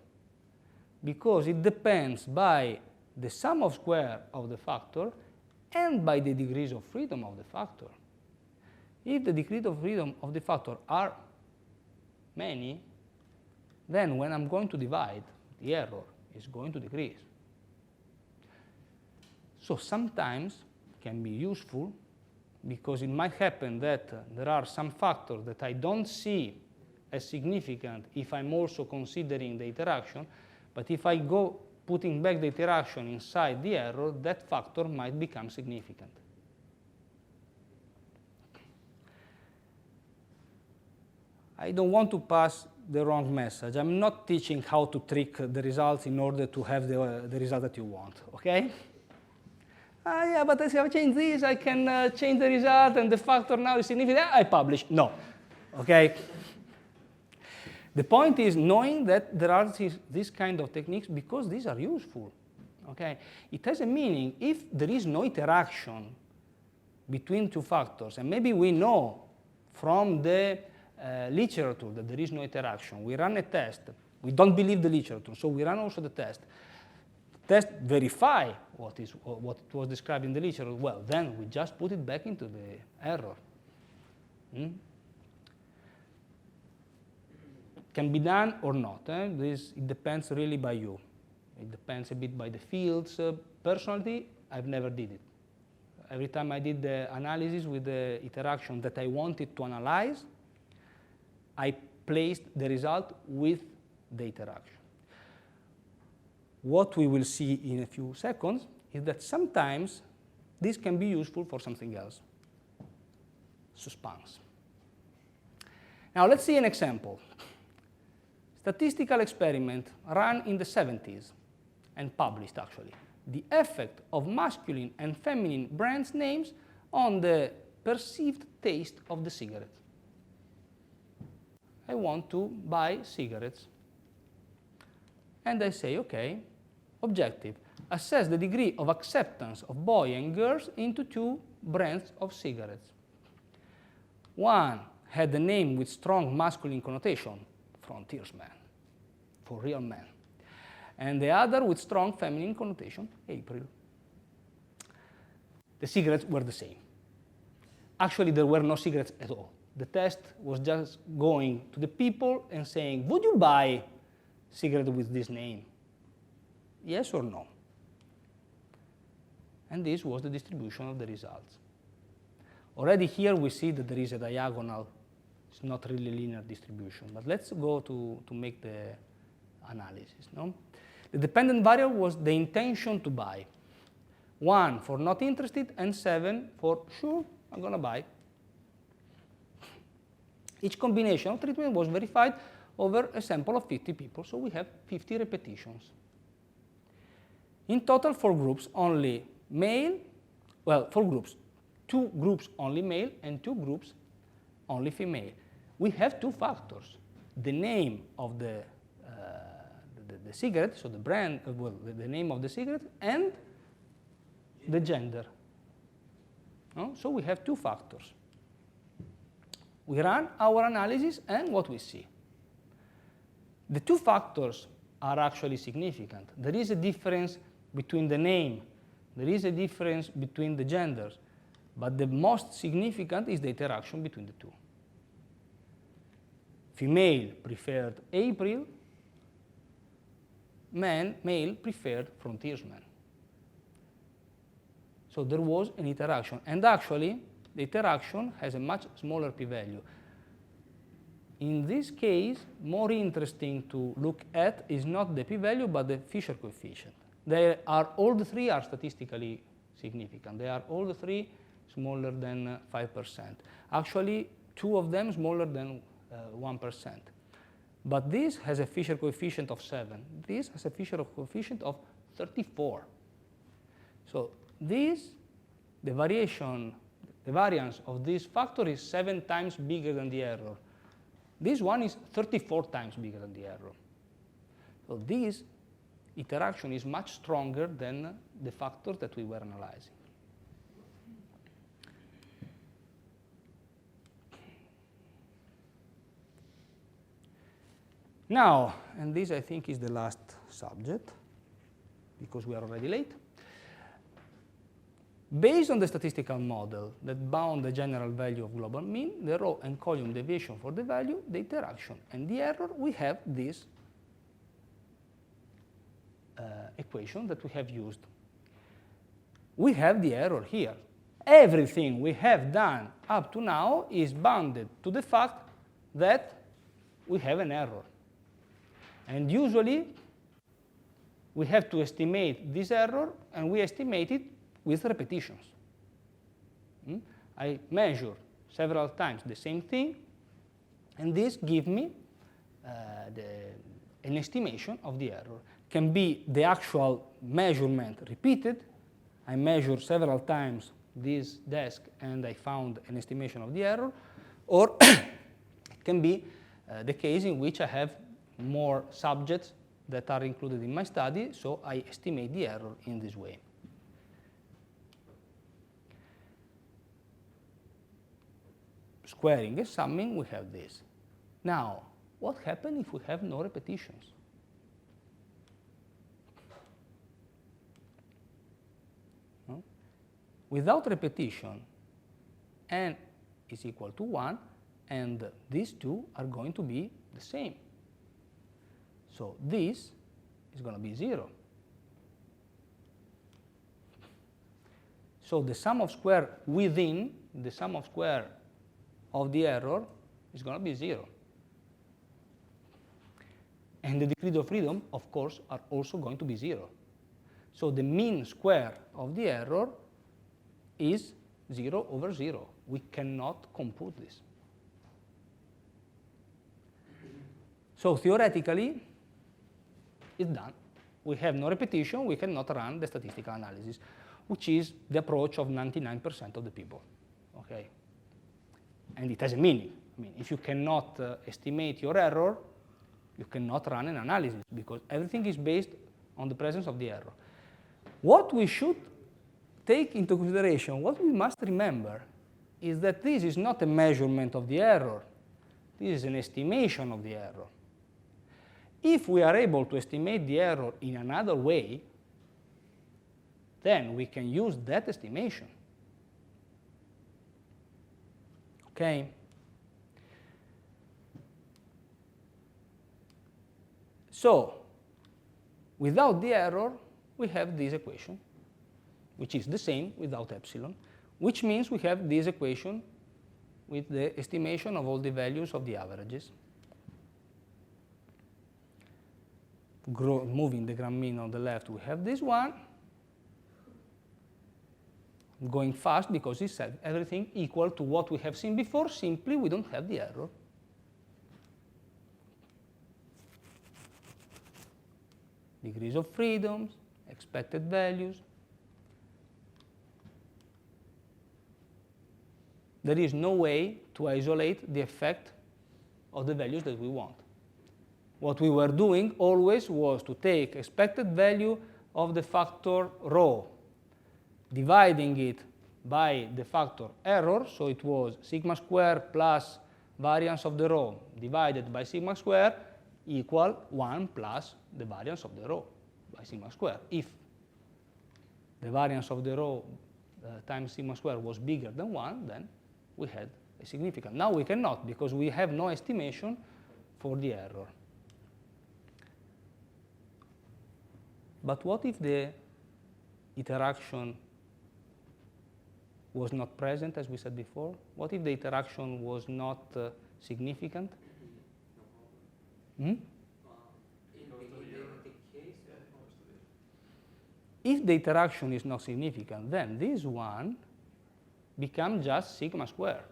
because it depends by the sum of square of the factor and by the degrees of freedom of the factor. If the degrees of freedom of the factor are many, then when I'm going to divide, the error is going to decrease. So sometimes it can be useful, because it might happen that there are some factors that I don't see as significant if I'm also considering the interaction, but if I go putting back the interaction inside the error, that factor might become significant. I don't want to pass the wrong message. I'm not teaching how to trick the results in order to have the result that you want, okay? Yeah, but if I change this, I can change the result, and the factor now is significant. I publish. No, okay? The point is knowing that there are these kind of techniques because these are useful, okay? It has a meaning if there is no interaction between two factors, and maybe we know from the literature that there is no interaction. We run a test. We don't believe the literature, so we run also the test. Test verify what was described in the literature. Well, then we just put it back into the error. Can be done or not. It depends really by you. It depends a bit by the fields. Personally, I've never did it. Every time I did the analysis with the interaction that I wanted to analyze, I placed the result with the interaction. What we will see in a few seconds is that sometimes this can be useful for something else. Suspense. Now let's see an example. Statistical experiment run in the 70s and published actually. The effect of masculine and feminine brands names on the perceived taste of the cigarette. I want to buy cigarettes. And I say, okay, objective. Assess the degree of acceptance of boys and girls into two brands of cigarettes. One had a name with strong masculine connotation, frontiersman, for real men. And the other with strong feminine connotation, April. The cigarettes were the same. Actually, there were no cigarettes at all. The test was just going to the people and saying, would you buy cigarette with this name? Yes or no? And this was the distribution of the results. Already here we see that there is a diagonal. It's not really linear distribution. But let's go to make the analysis. No? The dependent variable was the intention to buy. 1 for not interested, and 7 for sure, I'm going to buy. Each combination of treatment was verified over a sample of 50 people, so we have 50 repetitions. In total, 4 groups, only male, well, 4 groups, 2 groups only male and 2 groups only female. We have 2 factors, the name of the cigarette, so the brand, well, the name of the cigarette, and the gender. No? So we have 2 factors. We run our analysis and what we see. The 2 factors are actually significant. There is a difference between the name, there is a difference between the genders, but the most significant is the interaction between the 2. Female preferred April, male preferred frontiersman. So there was an interaction, and actually the interaction has a much smaller p-value. In this case, more interesting to look at is not the p-value, but the Fisher coefficient. All the 3 are statistically significant. They are all the 3 smaller than 5%. Actually, 2 of them smaller than 1%. But this has a Fisher coefficient of 7. This has a Fisher coefficient of 34. So the variance of this factor is 7 times bigger than the error. This one is 34 times bigger than the error. So this interaction is much stronger than the factors that we were analyzing. Now, and this I think is the last subject, because we are already late. Based on the statistical model that bound the general value of global mean, the row and column deviation for the value, the interaction, and the error, we have this equation that we have used. We have the error here. Everything we have done up to now is bounded to the fact that we have an error. And usually, we have to estimate this error, and we estimate it with repetitions. I measure several times the same thing, and this gives me an estimation of the error. Can be the actual measurement repeated. I measure several times this desk, and I found an estimation of the error. Or it can be the case in which I have more subjects that are included in my study, so I estimate the error in this way. Squaring and summing, we have this. Now, what happens if we have no repetitions? No? Without repetition, n is equal to 1, and these 2 are going to be the same. So this is going to be 0. So the sum of square within the sum of square of the error is going to be 0. And the degrees of freedom, of course, are also going to be 0. So the mean square of the error is 0 over 0. We cannot compute this. So theoretically, it's done. We have no repetition. We cannot run the statistical analysis, which is the approach of 99% of the people. Okay? And it has a meaning. I mean, if you cannot estimate your error, you cannot run an analysis, because everything is based on the presence of the error. What we should take into consideration, what we must remember, is that this is not a measurement of the error. This is an estimation of the error. If we are able to estimate the error in another way, then we can use that estimation. Okay? So, without the error, we have this equation, which is the same without epsilon, which means we have this equation with the estimation of all the values of the averages. Moving the grand mean on the left, we have this one. going fast because it's everything equal to what we have seen before, simply we don't have the error. Degrees of freedoms, expected values. There is no way to isolate the effect of the values that we want. What we were doing always was to take expected value of the factor rho, dividing it by the factor error, so it was sigma square plus variance of the rho divided by sigma square equal 1 plus the variance of the rho by sigma square. If the variance of the rho times sigma square was bigger than 1, then we had a significant. Now we cannot because we have no estimation for the error. But what if the interaction was not present, as we said before? What if the interaction was not significant? If the interaction is not significant, then this one becomes just sigma square.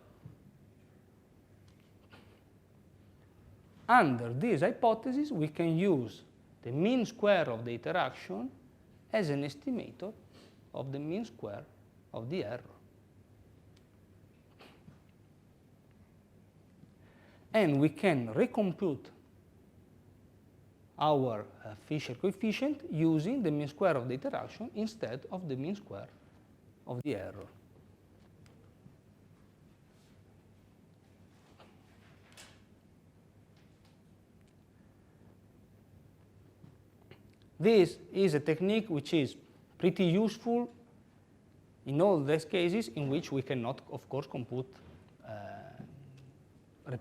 Under this hypothesis, we can use the mean square of the interaction as an estimator of the mean square of the error. And we can recompute our Fisher coefficient using the mean square of the interaction instead of the mean square of the error. This is a technique which is pretty useful in all those cases in which we cannot, of course, compute,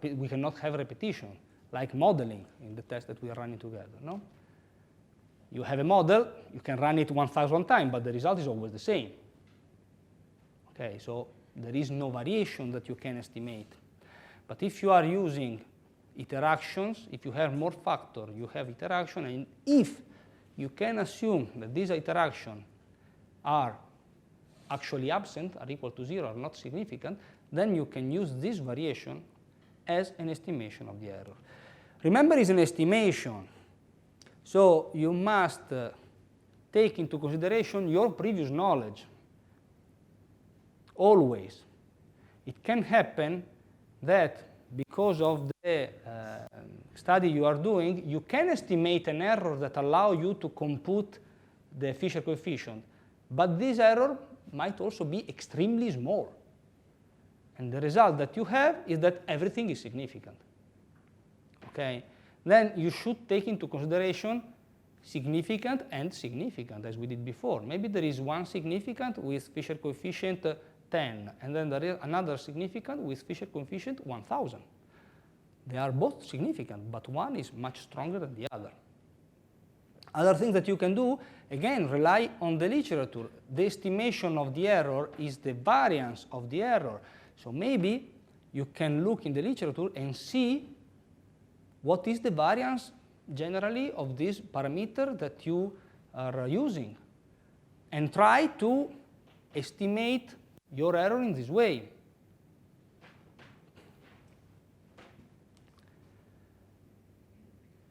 we cannot have repetition, like modeling in the test that we are running together. No? You have a model, you can run it 1,000 times, but the result is always the same. Okay, so there is no variation that you can estimate. But if you are using interactions, if you have more factor, you have interaction, and if you can assume that these interactions are actually absent, are equal to 0, are not significant, then you can use this variation as an estimation of the error. Remember, it's an estimation, so you must take into consideration your previous knowledge, always. It can happen that because of the study you are doing, you can estimate an error that allows you to compute the Fisher coefficient. But this error might also be extremely small. And the result that you have is that everything is significant. Okay? Then you should take into consideration significant and significant, as we did before. Maybe there is one significant with Fisher coefficient 10, and then there is another significant with Fisher coefficient 1,000. They are both significant, but one is much stronger than the other. Other things that you can do, again, rely on the literature. The estimation of the error is the variance of the error. So maybe you can look in the literature and see what is the variance generally of this parameter that you are using, and try to estimate your error in this way.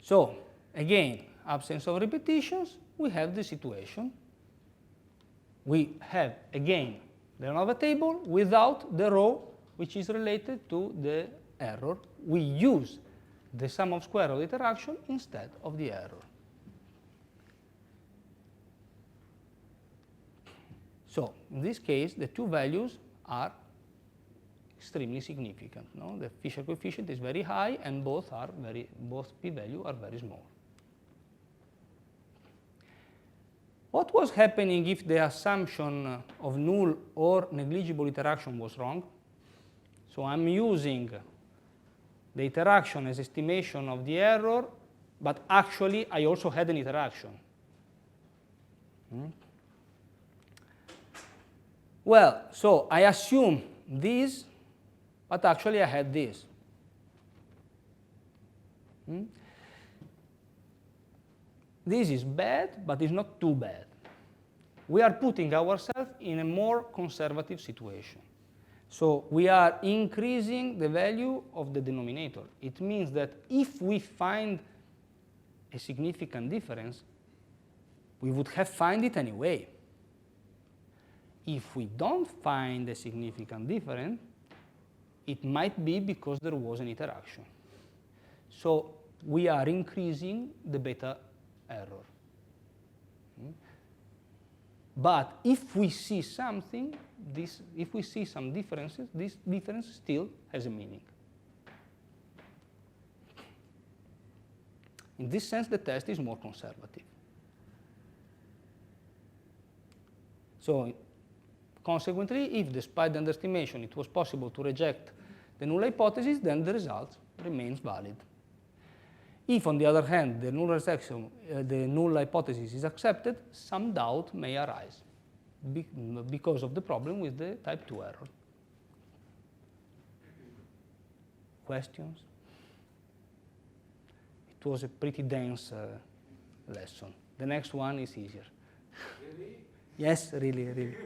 So, again, absence of repetitions, we have the situation. We have, again, the ANOVA table without the row which is related to the error. We use the sum of square of the interaction instead of the error. So, in this case, the two values are extremely significant. No? The Fisher coefficient is very high, and both p-values are very small. What was happening if the assumption of null or negligible interaction was wrong? So I'm using the interaction as estimation of the error, but actually I also had an interaction. Well, so I assume this, but actually I had this. This is bad, but it's not too bad. we are putting ourselves in a more conservative situation. So we are increasing the value of the denominator. It means that if we find a significant difference, we would have found it anyway. If we don't find a significant difference, it might be because there was an interaction. So we are increasing the beta error. But if we see something, if we see some differences, this difference still has a meaning. In this sense, the test is more conservative. So consequently, if despite the underestimation it was possible to reject the null hypothesis, then the result remains valid. If, on the other hand, the null rejection, the null hypothesis is accepted, some doubt may arise because of the problem with the type 2 error. Questions? It was a pretty dense lesson. The next one is easier. Really? Yes, really, really.